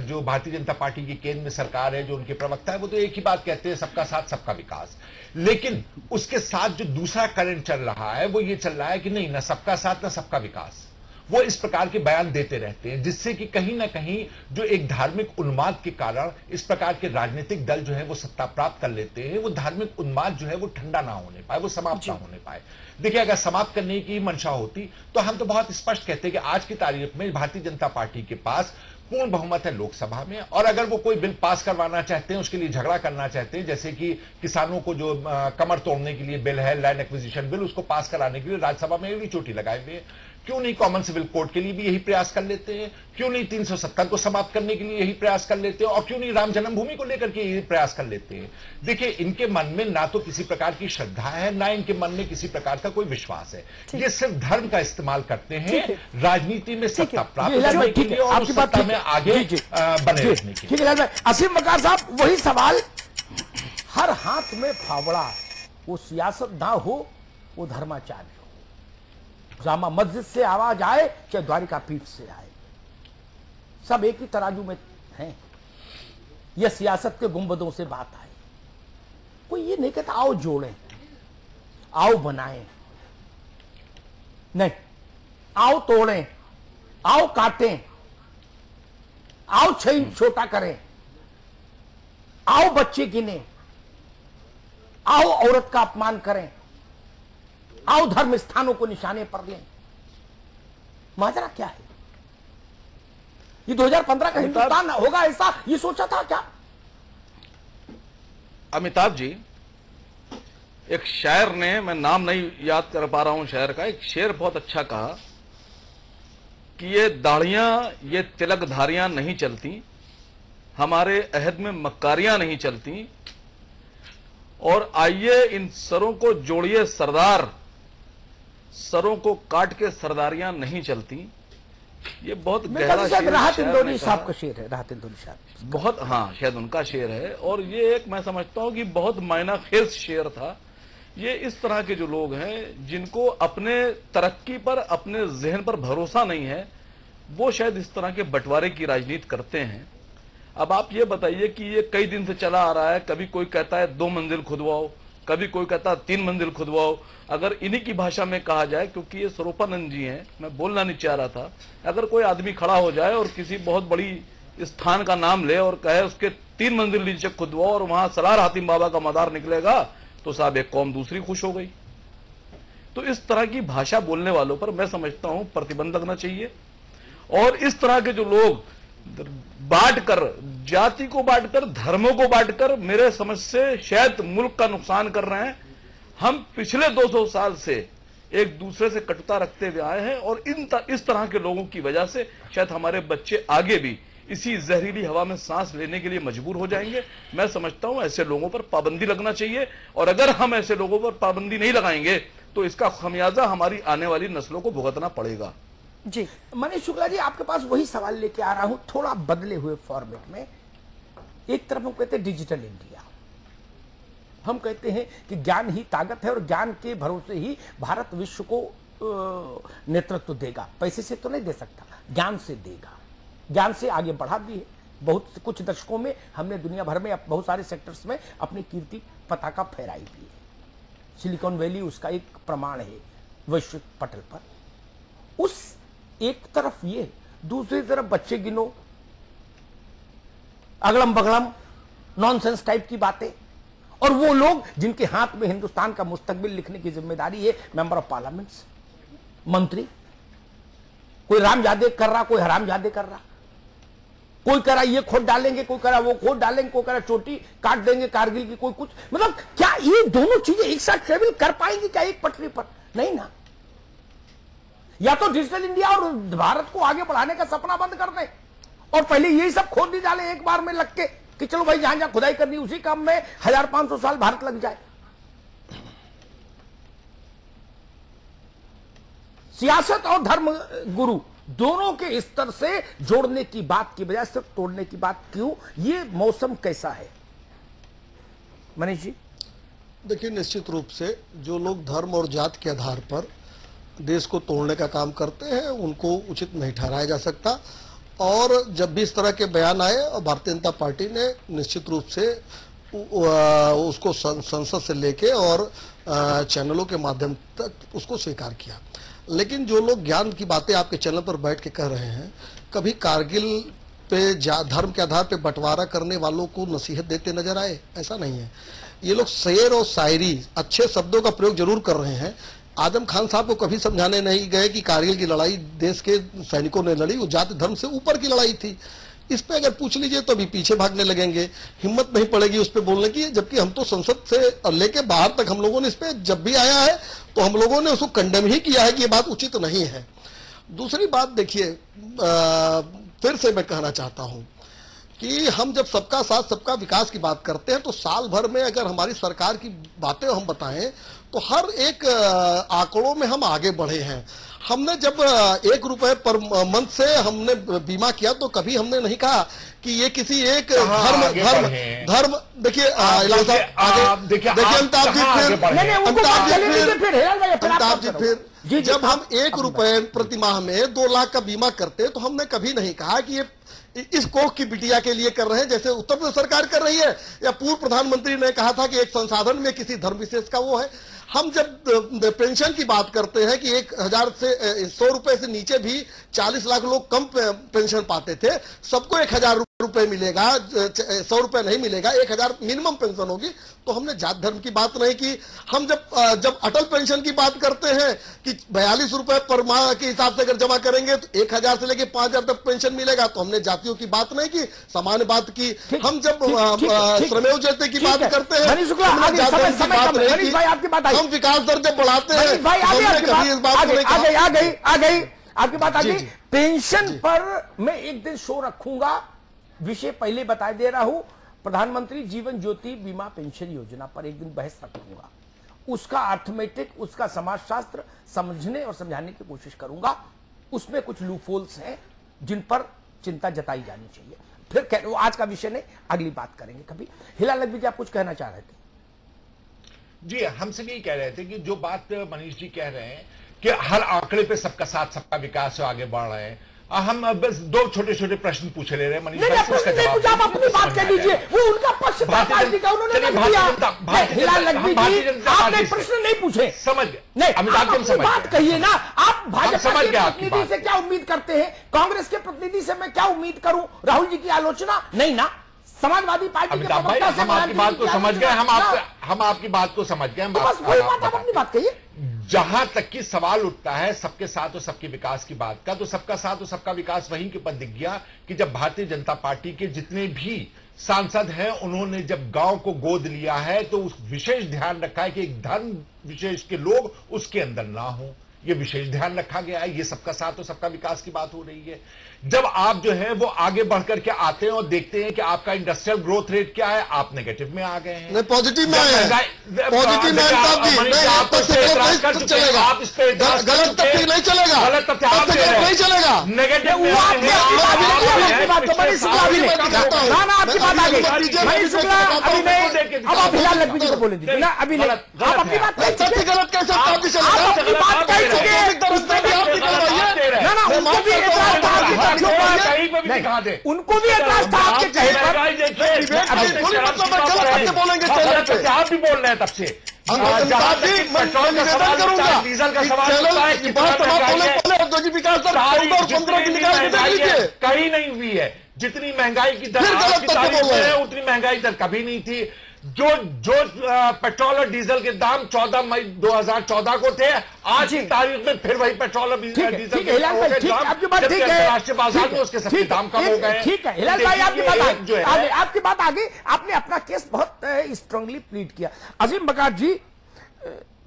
जो भारतीय जनता पार्टी की केंद्र में सरकार है, जो उनके प्रवक्ता है, वो तो एक ही बात कहते हैं, सबका साथ सबका विकास। लेकिन उसके साथ जो दूसरा करंट चल रहा है वो ये चल रहा है कि नहीं, ना सबका साथ ना सबका विकास। वो इस प्रकार के बयान देते रहते हैं, जिससे कि कहीं ना कहीं जो एक धार्मिक उन्माद के कारण इस प्रकार के राजनीतिक दल जो है वो सत्ता प्राप्त कर लेते हैं, वो धार्मिक उन्माद जो है वो ठंडा ना होने पाए, वो समाप्त ना होने पाए। देखिए, अगर समाप्त करने की मंशा होती तो हम तो बहुत स्पष्ट कहते हैं कि आज की तारीख में भारतीय जनता पार्टी के पास पूर्ण बहुमत है लोकसभा में, और अगर वो कोई बिल पास करवाना चाहते हैं, उसके लिए झगड़ा करना चाहते हैं, जैसे कि किसानों को जो कमर तोड़ने के लिए बिल है, लैंड एक्विजिशन बिल, उसको पास कराने के लिए राज्यसभा में भी चोटी लगाए हुए, क्यों नहीं कॉमन सिविल कोड के लिए भी यही प्रयास कर लेते हैं? क्यों नहीं 370 को समाप्त करने के लिए यही प्रयास कर लेते हैं? और क्यों नहीं राम जन्मभूमि को लेकर के यही प्रयास कर लेते हैं? देखिए, इनके मन में ना तो किसी प्रकार की श्रद्धा है, ना इनके मन में किसी प्रकार का कोई विश्वास है। ये सिर्फ धर्म का इस्तेमाल करते हैं राजनीति में सत्ता प्राप्त करने के लिए और उस सत्ता में आगे बने रहने के लिए। ठीक है असीम बकार साहब, वही सवाल, हर हाथ में फावड़ा, वो सियासतदान हो, वो धर्माचार्य हो, जामा मस्जिद से आवाज आए चाहे द्वारिका पीठ से आए, सब एक ही तराजू में हैं। यह सियासत के गुंबदों से बात आए। कोई ये नहीं कहता आओ जोड़ें, आओ बनाएं, नहीं, आओ तोड़ें, आओ काटें, आओ छोटा करें, आओ बच्चे गिने, आओ औरत का अपमान करें, आओ धर्म स्थानों को निशाने पर लें। माजरा क्या है? ये 2015 का हिंदुस्तान होगा ऐसा ये सोचा था क्या? अमिताभ जी, एक शायर ने, मैं नाम नहीं याद कर पा रहा हूं शायर का, एक शेर बहुत अच्छा कहा कि ये दाढ़ियां, ये तिलकधारियां नहीं चलती, हमारे अहद में मक्कारियां नहीं चलती, और आइए इन सरों को जोड़िए सरदार, सरों को काट के सरदारियां नहीं चलती। ये बहुत गहरा शेर, राहत इंदौरी साहब का शेर है, राहत इंदौरी साहब बहुत, हाँ शायद उनका शेर है, और ये एक मैं समझता हूं कि बहुत मायना खेज शेर था। ये इस तरह के जो लोग हैं जिनको अपने तरक्की पर, अपने जहन पर भरोसा नहीं है, वो शायद इस तरह के बंटवारे की राजनीति करते हैं। अब आप ये बताइए कि ये कई दिन से चला आ रहा है, कभी कोई कहता है 2 मंजिल खुदवाओ, कभी कोई कहता है 3 मंजिल खुदवाओ। अगर इन्हीं की भाषा में कहा जाए, क्योंकि ये स्वरूपानंद जी हैं, मैं बोलना नहीं चाह रहा था, अगर कोई आदमी खड़ा हो जाए और किसी बहुत बड़ी स्थान का नाम ले और कहे उसके 3 मंजिल नीचे खुदवाओ और वहां सलार हातिम बाबा का मदार निकलेगा, तो साहब एक कौम दूसरी खुश हो गई। तो इस तरह की भाषा बोलने वालों पर मैं समझता हूं प्रतिबंध लगना चाहिए। और इस तरह के जो लोग बांटकर, जाति को बांटकर, धर्मों को बांटकर मेरे समझ से शायद मुल्क का नुकसान कर रहे हैं। हम पिछले 200 साल से एक दूसरे से कटुता रखते हुए आए हैं और इस तरह के लोगों की वजह से शायद हमारे बच्चे आगे भी इसी जहरीली हवा में सांस लेने के लिए मजबूर हो जाएंगे। मैं समझता हूं ऐसे लोगों पर पाबंदी लगना चाहिए, और अगर हम ऐसे लोगों पर पाबंदी नहीं लगाएंगे तो इसका खमियाजा हमारी आने वाली नस्लों को भुगतना पड़ेगा। जी मनीष शुक्ला जी, आपके पास वही सवाल लेके आ रहा हूं, थोड़ा बदले हुए फॉर्मेट में। एक तरफ हम कहते हैं डिजिटल इंडिया, हम कहते हैं कि ज्ञान ही ताकत है और ज्ञान के भरोसे ही भारत विश्व को नेतृत्व देगा। पैसे से तो नहीं दे सकता, ज्ञान से देगा, ज्ञान से आगे बढ़ा भी है। बहुत कुछ दशकों में हमने दुनिया भर में बहुत सारे सेक्टर्स में अपनी कीर्ति पताका फहराई भी है। सिलिकॉन वैली उसका एक प्रमाण है वैश्विक पटल पर। उस एक तरफ ये, दूसरी तरफ बच्चे गिनो, अगड़म बगड़म नॉनसेंस टाइप की बातें, और वो लोग जिनके हाथ में हिंदुस्तान का मुस्तकबिल लिखने की जिम्मेदारी है, मेंबर ऑफ पार्लियामेंट्स, मंत्री। कोई रामजादे कर रहा, कोई हरामजादे कर रहा, कोई कह रहा ये खोद डालेंगे, कोई कह रहा वो खोद डालेंगे, कोई कह रहा चोटी काट देंगे कारगिल की, कोई कुछ। मतलब क्या ये दोनों चीजें एक साथ ट्रेवल कर पाएंगी क्या एक पटरी पर? नहीं ना। या तो डिजिटल इंडिया और भारत को आगे बढ़ाने का सपना बंद कर दें और पहले यही सब खोद दी डाले एक बार में लग के कि चलो भाई जहां जहां खुदाई करनी उसी काम में 1500 साल भारत लग जाए। सियासत और धर्म गुरु दोनों के स्तर से जोड़ने की बात की बजाय सिर्फ तोड़ने की बात क्यों? ये मौसम कैसा है मनीष जी? देखिए, निश्चित रूप से जो लोग धर्म और जात के आधार पर देश को तोड़ने का काम करते हैं उनको उचित नहीं ठहराया जा सकता। और जब भी इस तरह के बयान आए, भारतीय जनता पार्टी ने निश्चित रूप से उसको संसद से लेके और चैनलों के माध्यम तक उसको स्वीकार किया। लेकिन जो लोग ज्ञान की बातें आपके चैनल पर बैठ के कह रहे हैं, कभी कारगिल पे धर्म के आधार पे बंटवारा करने वालों को नसीहत देते नजर आए? ऐसा नहीं है। ये लोग शेर और शायरी, अच्छे शब्दों का प्रयोग जरूर कर रहे हैं। आजम खान साहब को कभी समझाने नहीं गए कि कारगिल की लड़ाई देश के सैनिकों ने लड़ी, वो जाति धर्म से ऊपर की लड़ाई थी। इस पे अगर पूछ लीजिए तो अभी पीछे भागने लगेंगे, हिम्मत नहीं पड़ेगी उस पे बोलने की। जबकि हम तो संसद से लेके बाहर तक हम लोगों ने इस पे जब भी आया है तो हम लोगों ने उसको कंडेम ही किया है कि ये बात उचित नहीं है। दूसरी बात देखिए, फिर से मैं कहना चाहता हूं कि हम जब सबका साथ सबका विकास की बात करते हैं तो साल भर में अगर हमारी सरकार की बातें हम बताएं तो हर एक आंकड़ों में हम आगे बढ़े हैं। हमने जब 1 रुपए पर मंथ से हमने बीमा किया तो कभी हमने नहीं कहा कि ये किसी एक धर्म देखिए अमिताभ जी फिर जब हम 1 रुपए प्रति माह में 2 लाख का बीमा करते तो हमने कभी नहीं कहा कि ये इस कोख की बिटिया के लिए कर रहे हैं जैसे उत्तर प्रदेश सरकार कर रही है, या पूर्व प्रधानमंत्री ने कहा था कि एक संसाधन में किसी धर्म विशेष का वो है। हम जब पेंशन की बात करते हैं कि 1000 से 100 रुपए से नीचे भी 40 लाख लोग कम पेंशन पाते थे, सबको 1000 रुपए मिलेगा, 100 रुपए नहीं मिलेगा, 1000 मिनिमम पेंशन होगी। तो हमने जात धर्म की बात नहीं की। हम जब अटल पेंशन की बात करते हैं कि 42 रुपए पर माह के हिसाब से अगर जमा करेंगे तो 1000 से लेके 5000 तक पेंशन मिलेगा, तो हमने जातियों की बात नहीं की, सामान्य बात की। हम जब श्रमेव जयते की बात करते हैं, हम विकास दर जब बढ़ाते हैं, हमने कभी इस बात को नहीं कहा। आ गई आपकी बात आ गई। पेंशन पर मैं एक दिन शो रखूंगा, विषय पहले बता दे रहा हूं। प्रधानमंत्री जीवन ज्योति बीमा पेंशन योजना पर एक दिन बहस रखूंगा, उसका अर्थमेटिक, उसका समाजशास्त्र समझने और समझाने की कोशिश करूंगा। उसमें कुछ लूपहोल्स हैं जिन पर चिंता जताई जानी चाहिए। फिर वो आज का विषय नहीं, अगली बात करेंगे कभी। हिलाल नकवी जी, आप कुछ कहना चाह रहे थे? जी, हम सब यही कह रहे थे कि जो बात मनीष जी कह रहे हैं कि हर आंकड़े पे सबका साथ सबका विकास है, आगे बढ़ रहे हैं। हम बस 2 छोटे छोटे प्रश्न पूछ ले रहे हैं मनीष भाई, उसका जवाब आप अपनी बात कह लीजिए। वो उनका प्रश्न हिलाल नकवी जी, आपने प्रश्न नहीं पूछे, समझ गए? नहीं, अमिताभ जी समझ बात कहिए ना। आप भाजपा के आपकी प्रतिनिधि से क्या उम्मीद करते हैं? कांग्रेस के प्रतिनिधि से मैं क्या उम्मीद करूं? राहुल जी की आलोचना नहीं ना। समाजवादी पार्टी के प्रवक्ता से हम आपकी बात को समझ गए, हम आपकी बात को समझ गए। बस वही बात, आप अपनी बात कहिए। जहां तक की सवाल उठता है सबके साथ और सबके विकास की बात का, तो सबका साथ और सबका विकास वहीं के ऊपर दिख गया कि जब भारतीय जनता पार्टी के जितने भी सांसद हैं उन्होंने जब गांव को गोद लिया है तो उस विशेष ध्यान रखा है कि एक धर्म विशेष के लोग उसके अंदर ना हो, ये विशेष ध्यान रखा गया है। ये सबका साथ और सबका विकास की बात हो रही है। जब आप जो है वो आगे बढ़कर के आते हैं और देखते हैं कि आपका इंडस्ट्रियल ग्रोथ रेट क्या है, आप नेगेटिव में आ गए हैं, नहीं पॉजिटिव में आए हैं। पॉजिटिव में आप इस पे गलत तथ्य नहीं चलेगा, गलत तथ्य आप नहीं चलेगा, नेगेटिव में अब आप हिलाल नकवी जी को बोले दीजिए ना। अभी नहीं, आप अपनी बात सत्य गलत कैसे उनको भी एतराज था आपके कहे पर। बोलेंगे आप भी बोल रहे हैं तब से। पेट्रोल का सवाल करूंगा, डीजल का सवाल कहीं नहीं हुई है। जितनी महंगाई की दर आपकी तारीफ है उतनी महंगाई दर कभी नहीं थी। जो पेट्रोल और डीजल के दाम 14 मई 2014 को थे, आज की तारीख में फिर वही पेट्रोल और डीजल के राष्ट्रीय बाजार में उसके सबके दाम कम हो गए। ठीक है हिलाल भाई, आपकी बात आगे। आपने अपना केस बहुत स्ट्रांगली प्लीड किया। अजीम बकार जी,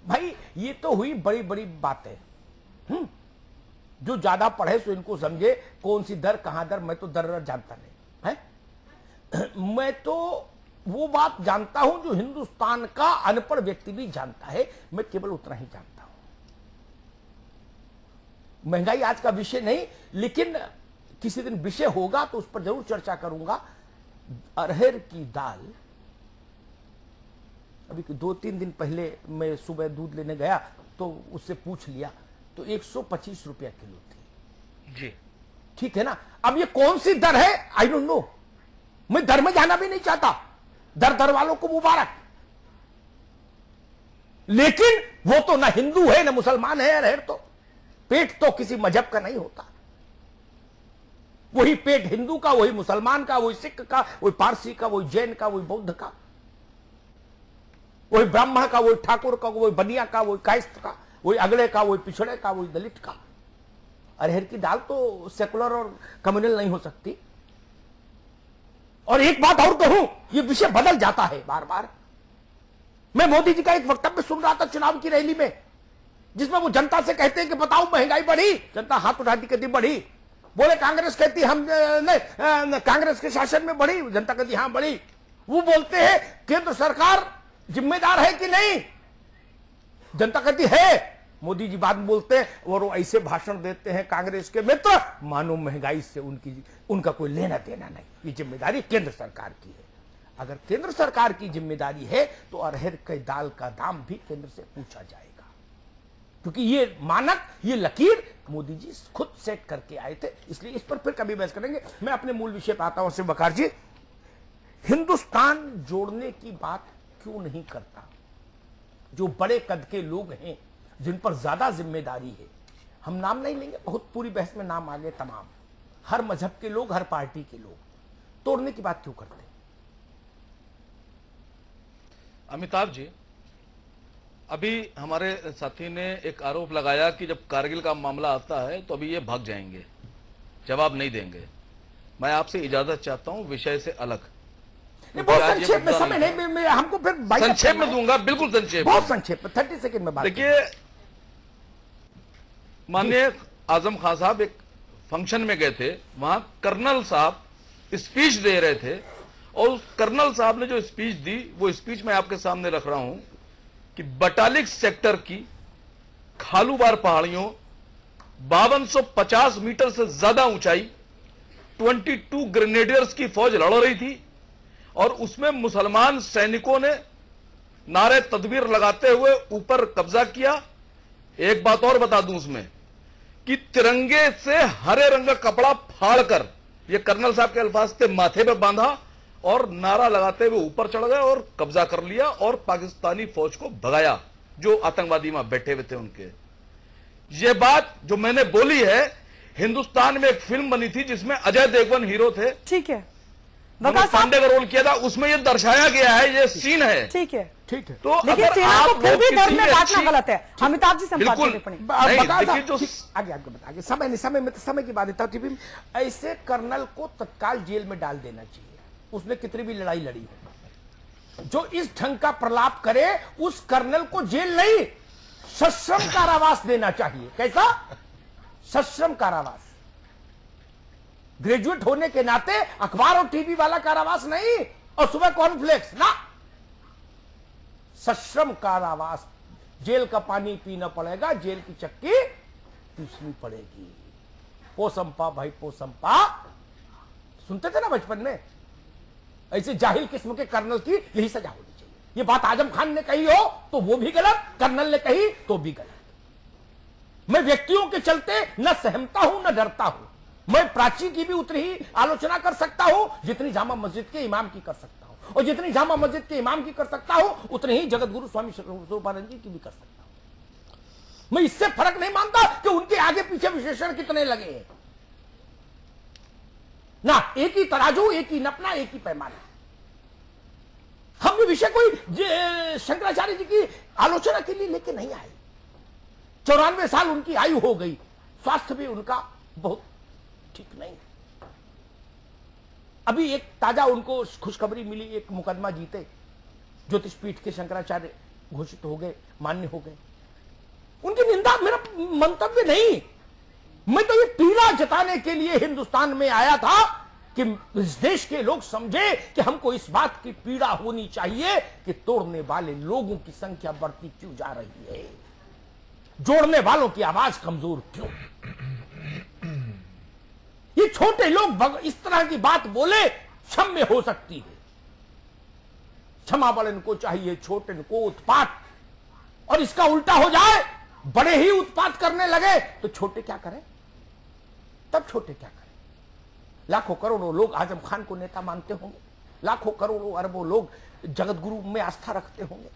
भाई ये तो हुई बड़ी बड़ी बातें। जो ज्यादा पढ़े सो इनको समझे, कौन सी दर कहां दर, मैं तो दर जानता नहीं है। मैं तो वो बात जानता हूं जो हिंदुस्तान का अनपढ़ व्यक्ति भी जानता है। मैं केवल उतना ही जानता हूं। महंगाई आज का विषय नहीं, लेकिन किसी दिन विषय होगा तो उस पर जरूर चर्चा करूंगा। अरहर की दाल, अभी 2-3 दिन पहले मैं सुबह दूध लेने गया तो उससे पूछ लिया तो 125 रुपया किलो थी जी। ठीक है ना। अब ये कौन सी दर है, आई डोंट नो। मैं दर में जाना भी नहीं चाहता। दर वालों को मुबारक, लेकिन वो तो ना हिंदू है ना मुसलमान है। अरहर तो पेट तो किसी मजहब का नहीं होता। वही पेट हिंदू का, वही मुसलमान का, वही सिख का, वही पारसी का, वही जैन का, वही बौद्ध का, वही ब्राह्मण का, वही ठाकुर का, वही बनिया का, वही कायस्थ का, वही अगले का, वही पिछड़े का, वही दलित का। अरहर की दाल तो सेकुलर और कम्युनल नहीं हो सकती। और एक बात और कहूं, ये विषय बदल जाता है बार बार। मैं मोदी जी का एक वक्तव्य सुन रहा था चुनाव की रैली में। जिसमें वो जनता से कहते हैं कि बताओ महंगाई बढ़ी, जनता हाथ उठाती कहती बढ़ी। बोले कांग्रेस कहती हम नहीं, कांग्रेस के शासन में बढ़ी, जनता कहती हां बढ़ी। वो बोलते हैं केंद्र सरकार जिम्मेदार है कि नहीं, जनता कहती है। मोदी जी बाद में बोलते हैं और वो ऐसे भाषण देते हैं कांग्रेस के मित्र मानो महंगाई से उनका कोई लेना देना नहीं, ये जिम्मेदारी केंद्र सरकार की है। अगर केंद्र सरकार की जिम्मेदारी है तो अरहर के दाल का दाम भी केंद्र से पूछा जाएगा, क्योंकि ये मानक, ये लकीर मोदी जी खुद सेट करके आए थे। इसलिए इस पर फिर कभी बहस करेंगे। मैं अपने मूल विषय पर आता हूं। शिव बकार जी, हिंदुस्तान जोड़ने की बात क्यों नहीं करता? जो बड़े कद के लोग हैं, जिन पर ज्यादा जिम्मेदारी है, हम नाम नहीं लेंगे, बहुत पूरी बहस में नाम आ गए तमाम, हर मजहब के लोग, हर पार्टी के लोग, तोड़ने की बात क्यों करते हैं? अमिताभ जी, अभी हमारे साथी ने एक आरोप लगाया कि जब कारगिल का मामला आता है तो अभी ये भाग जाएंगे, जवाब नहीं देंगे। मैं आपसे इजाजत चाहता हूं विषय से अलग। बहुत संक्षेप में, समय नहीं, हमको फिर संक्षेप में दूंगा, बिल्कुल संक्षेप, बहुत संक्षेप में, 30 सेकंड में बात। देखिए, माननीय आजम खान साहब एक फंक्शन में गए थे, वहां कर्नल साहब स्पीच दे रहे थे और उस कर्नल साहब ने जो स्पीच दी, वो स्पीच मैं आपके सामने रख रहा हूं कि बटालिक सेक्टर की खालूबार पहाड़ियों, 5250 मीटर से ज्यादा ऊंचाई, 22 ग्रेनेडियर्स की फौज लड़ रही थी और उसमें मुसलमान सैनिकों ने नारे तदबीर लगाते हुए ऊपर कब्जा किया। एक बात और बता दूं उसमें कि तिरंगे से हरे रंग का कपड़ा फाड़कर, ये कर्नल साहब के अल्फाज थे, माथे पे बांधा और नारा लगाते हुए ऊपर चढ़ गए और कब्जा कर लिया और पाकिस्तानी फौज को भगाया जो आतंकवादी वहां बैठे हुए थे उनके। ये बात जो मैंने बोली है, हिंदुस्तान में एक फिल्म बनी थी जिसमें अजय देवगन हीरो थे, ठीक है, पांडे का रोल किया था, उसमें ये दर्शाया गया है, ये सीन है, ठीक है, ठीक है। तो लेकिन सेना को फिर भी धर्म में बांटना गलत है। अमिताभ जी, बिल्कुल आगे समय की बात है। ऐसे कर्नल को तत्काल जेल में डाल देना चाहिए, उसने कितनी भी लड़ाई लड़ी है। जो इस ढंग का प्रलाप करे उस कर्नल को जेल नहीं, सश्रम कारावास देना चाहिए। कैसा? सश्रम कारावास। ग्रेजुएट होने के नाते अखबार और टीवी वाला कारावास नहीं, और सुबह कॉर्नफ्लेक्स ना, सश्रम कारावास। जेल का पानी पीना पड़ेगा, जेल की चक्की पीसनी पड़ेगी। पोसंपा भाई पोसंपा, सुनते थे ना बचपन में। ऐसे जाहिल किस्म के कर्नल की यही सजा होनी चाहिए। ये बात आजम खान ने कही हो तो वो भी गलत, कर्नल ने कही तो भी गलत। मैं व्यक्तियों के चलते न सहमता हूं न डरता हूं। मैं प्राची की भी उतनी ही आलोचना कर सकता हूं जितनी जामा मस्जिद के इमाम की कर सकता हूं, और जितनी जामा मस्जिद के इमाम की कर सकता हूं उतनी ही जगत गुरु स्वामी स्वरूपानंद जी की भी कर सकता हूं। मैं इससे फर्क नहीं मानता कि उनके आगे पीछे विशेषण कितने लगे हैं ना। एक ही तराजू, एक ही नपना, एक ही पैमाना। हम ये विषय कोई शंकराचार्य जी की आलोचना के लिए लेके नहीं आए। 94 साल उनकी आयु हो गई, स्वास्थ्य भी उनका बहुत ठीक नहीं। अभी एक ताजा उनको खुशखबरी मिली, एक मुकदमा जीते, ज्योतिष पीठ के शंकराचार्य घोषित हो गए, मान्य हो गए। उनकी निंदा मेरा मंतव्य नहीं, मैं तो ये पीड़ा जताने के लिए हिंदुस्तान में आया था कि इस देश के लोग समझे कि हमको इस बात की पीड़ा होनी चाहिए कि तोड़ने वाले लोगों की संख्या बढ़ती क्यों जा रही है, जोड़ने वालों की आवाज कमजोर क्यों। ये छोटे लोग इस तरह की बात बोले, क्षम्य हो सकती है, क्षमा बड़न को चाहिए छोटे को उत्पात। और इसका उल्टा हो जाए, बड़े ही उत्पात करने लगे तो छोटे क्या करें? तब छोटे क्या करें? लाखों करोड़ों लोग आजम खान को नेता मानते होंगे, लाखों करोड़ों अरबों लोग जगत गुरु में आस्था रखते होंगे,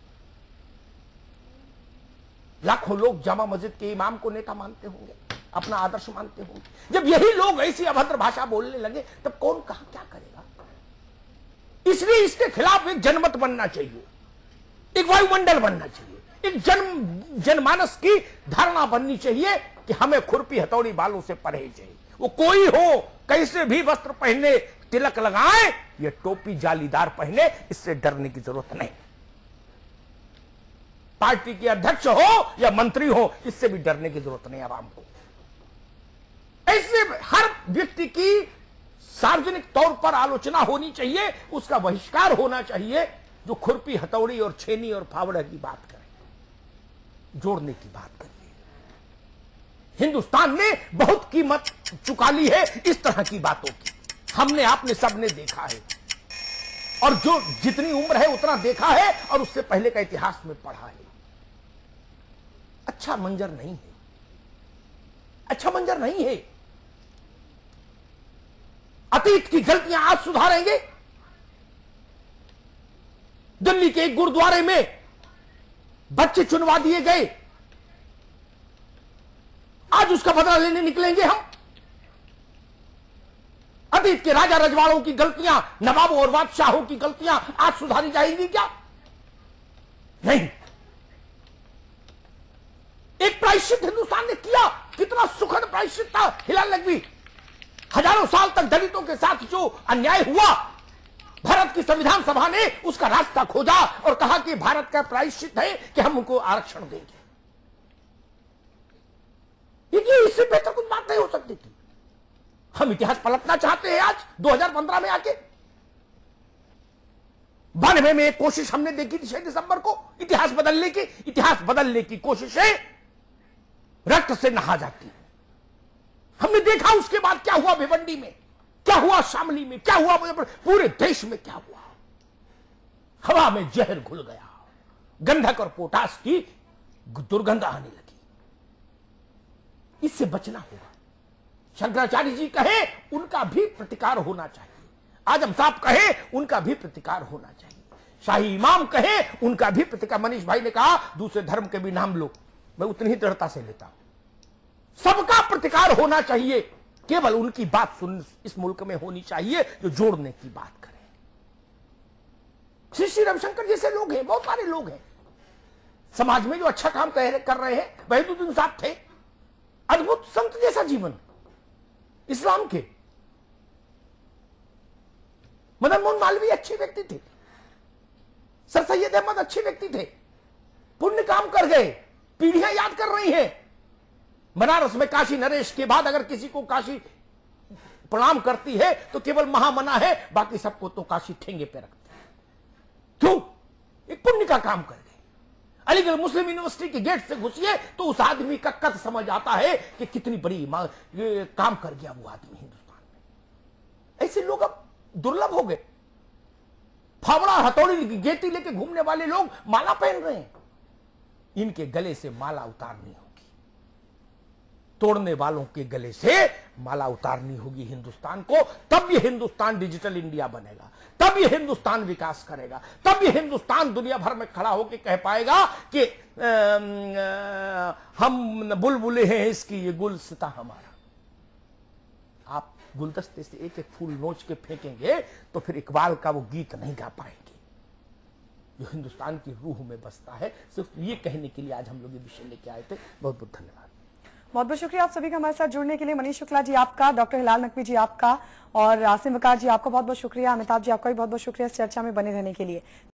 लाखों लोग जामा मस्जिद के इमाम को नेता मानते होंगे, अपना आदर्श मानते होंगे। जब यही लोग ऐसी अभद्र भाषा बोलने लगे तब कौन कहां क्या करेगा? इसलिए इसके खिलाफ एक जनमत बनना चाहिए, एक वायुमंडल बनना चाहिए, एक जनमानस की धारणा बननी चाहिए कि हमें खुरपी हथौड़ी बालों से परहेज है। वो कोई हो, कैसे भी वस्त्र पहने, तिलक लगाए, ये टोपी जालीदार पहने, इससे डरने की जरूरत नहीं। पार्टी के अध्यक्ष हो या मंत्री हो, इससे भी डरने की जरूरत नहीं आवाम को। ऐसे हर व्यक्ति की सार्वजनिक तौर पर आलोचना होनी चाहिए, उसका बहिष्कार होना चाहिए जो खुरपी, हथौड़ी और छेनी और फावड़ा की बात करे, जोड़ने की बात करे। हिंदुस्तान ने बहुत कीमत चुका ली है इस तरह की बातों की, हमने आपने सबने देखा है, और जो जितनी उम्र है उतना देखा है और उससे पहले का इतिहास में पढ़ा है। अच्छा मंजर नहीं है, अच्छा मंजर नहीं है। अतीत की गलतियां आज सुधारेंगे। दिल्ली के एक गुरुद्वारे में बच्चे चुनवा दिए गए, आज उसका बदला लेने निकलेंगे हम। अतीत के राजा रजवाड़ों की गलतियां, नवाबों और बादशाहों की गलतियां आज सुधारी जाएंगी क्या? नहीं। एक प्रायश्चित हिंदुस्तान ने किया, कितना सुखद प्रायश्चित था हिलाल नकवी। हजारों साल तक दलितों के साथ जो अन्याय हुआ, भारत की संविधान सभा ने उसका रास्ता खोजा और कहा कि भारत का प्रायश्चित है कि हम उनको आरक्षण देंगे। ये इससे बेहतर कुछ बात नहीं हो सकती थी। हम इतिहास पलटना चाहते हैं आज 2015 में आके। 92 में एक कोशिश हमने देखी थी 6 दिसंबर को इतिहास बदलने की। इतिहास बदलने की कोशिशें रक्त से नहा जाती है। हमने देखा उसके बाद क्या हुआ भिवंडी में, क्या हुआ शामली में, क्या हुआ पूरे देश में, क्या हुआ। हवा में जहर घुल गया, गंधक और पोटास की दुर्गंध आने लगी। इससे बचना होगा। शंकराचार्य जी कहे उनका भी प्रतिकार होना चाहिए, आजम साहब कहे उनका भी प्रतिकार होना चाहिए, शाही इमाम कहे उनका भी प्रतिकार। मनीष भाई ने कहा दूसरे धर्म के भी नाम लो, मैं उतनी ही दृढ़ता से लेता हूं। सबका प्रतिकार होना चाहिए, केवल उनकी बात सुन इस मुल्क में होनी चाहिए जो जोड़ने की बात करें। श्री रविशंकर जैसे लोग हैं, बहुत सारे लोग हैं समाज में जो अच्छा काम कर रहे हैं। वहीदुद्दीन साहब थे, अद्भुत संत जैसा जीवन इस्लाम के। मदन मोहन मालवीय अच्छे व्यक्ति थे, सर सैयद अहमद अच्छे व्यक्ति थे, पुण्य काम कर गए, पीढ़ियां याद कर रही हैं। बनारस में काशी नरेश के बाद अगर किसी को काशी प्रणाम करती है तो केवल महामना है, बाकी सबको तो काशी ठेंगे पे रखते हैं। क्यों? एक पुण्य का काम कर गए। अलीगढ़ मुस्लिम यूनिवर्सिटी के गेट से घुसिए तो उस आदमी का कद समझ आता है कि कितनी बड़ी काम कर गया वो आदमी हिंदुस्तान में। ऐसे लोग अब दुर्लभ हो गए। फावड़ा, हथौड़ी, गेटी लेके घूमने वाले लोग माला पहन रहे हैं। इनके गले से माला उतारनी होगी, तोड़ने वालों के गले से माला उतारनी होगी हिंदुस्तान को। तब ये हिंदुस्तान डिजिटल इंडिया बनेगा, तब ये हिंदुस्तान विकास करेगा, तब ये हिंदुस्तान दुनिया भर में खड़ा होकर कह पाएगा कि हम बुलबुले हैं इसकी, ये गुलसिता हमारा। आप गुलदस्ते से एक एक फूल नोच के फेंकेंगे तो फिर इकबाल का वो गीत नहीं गा पाएंगे जो हिंदुस्तान की रूह में बसता है। सिर्फ ये कहने के लिए आज हम लोग ये विषय लेके आए थे। बहुत बहुत धन्यवाद। बहुत बहुत शुक्रिया आप सभी का हमारे साथ जुड़ने के लिए। मनीष शुक्ला जी आपका, डॉक्टर हिलाल नकवी जी आपका, और आसिम वकार जी आपका बहुत बहुत शुक्रिया। अमिताभ जी आपका भी बहुत बहुत शुक्रिया इस चर्चा में बने रहने के लिए।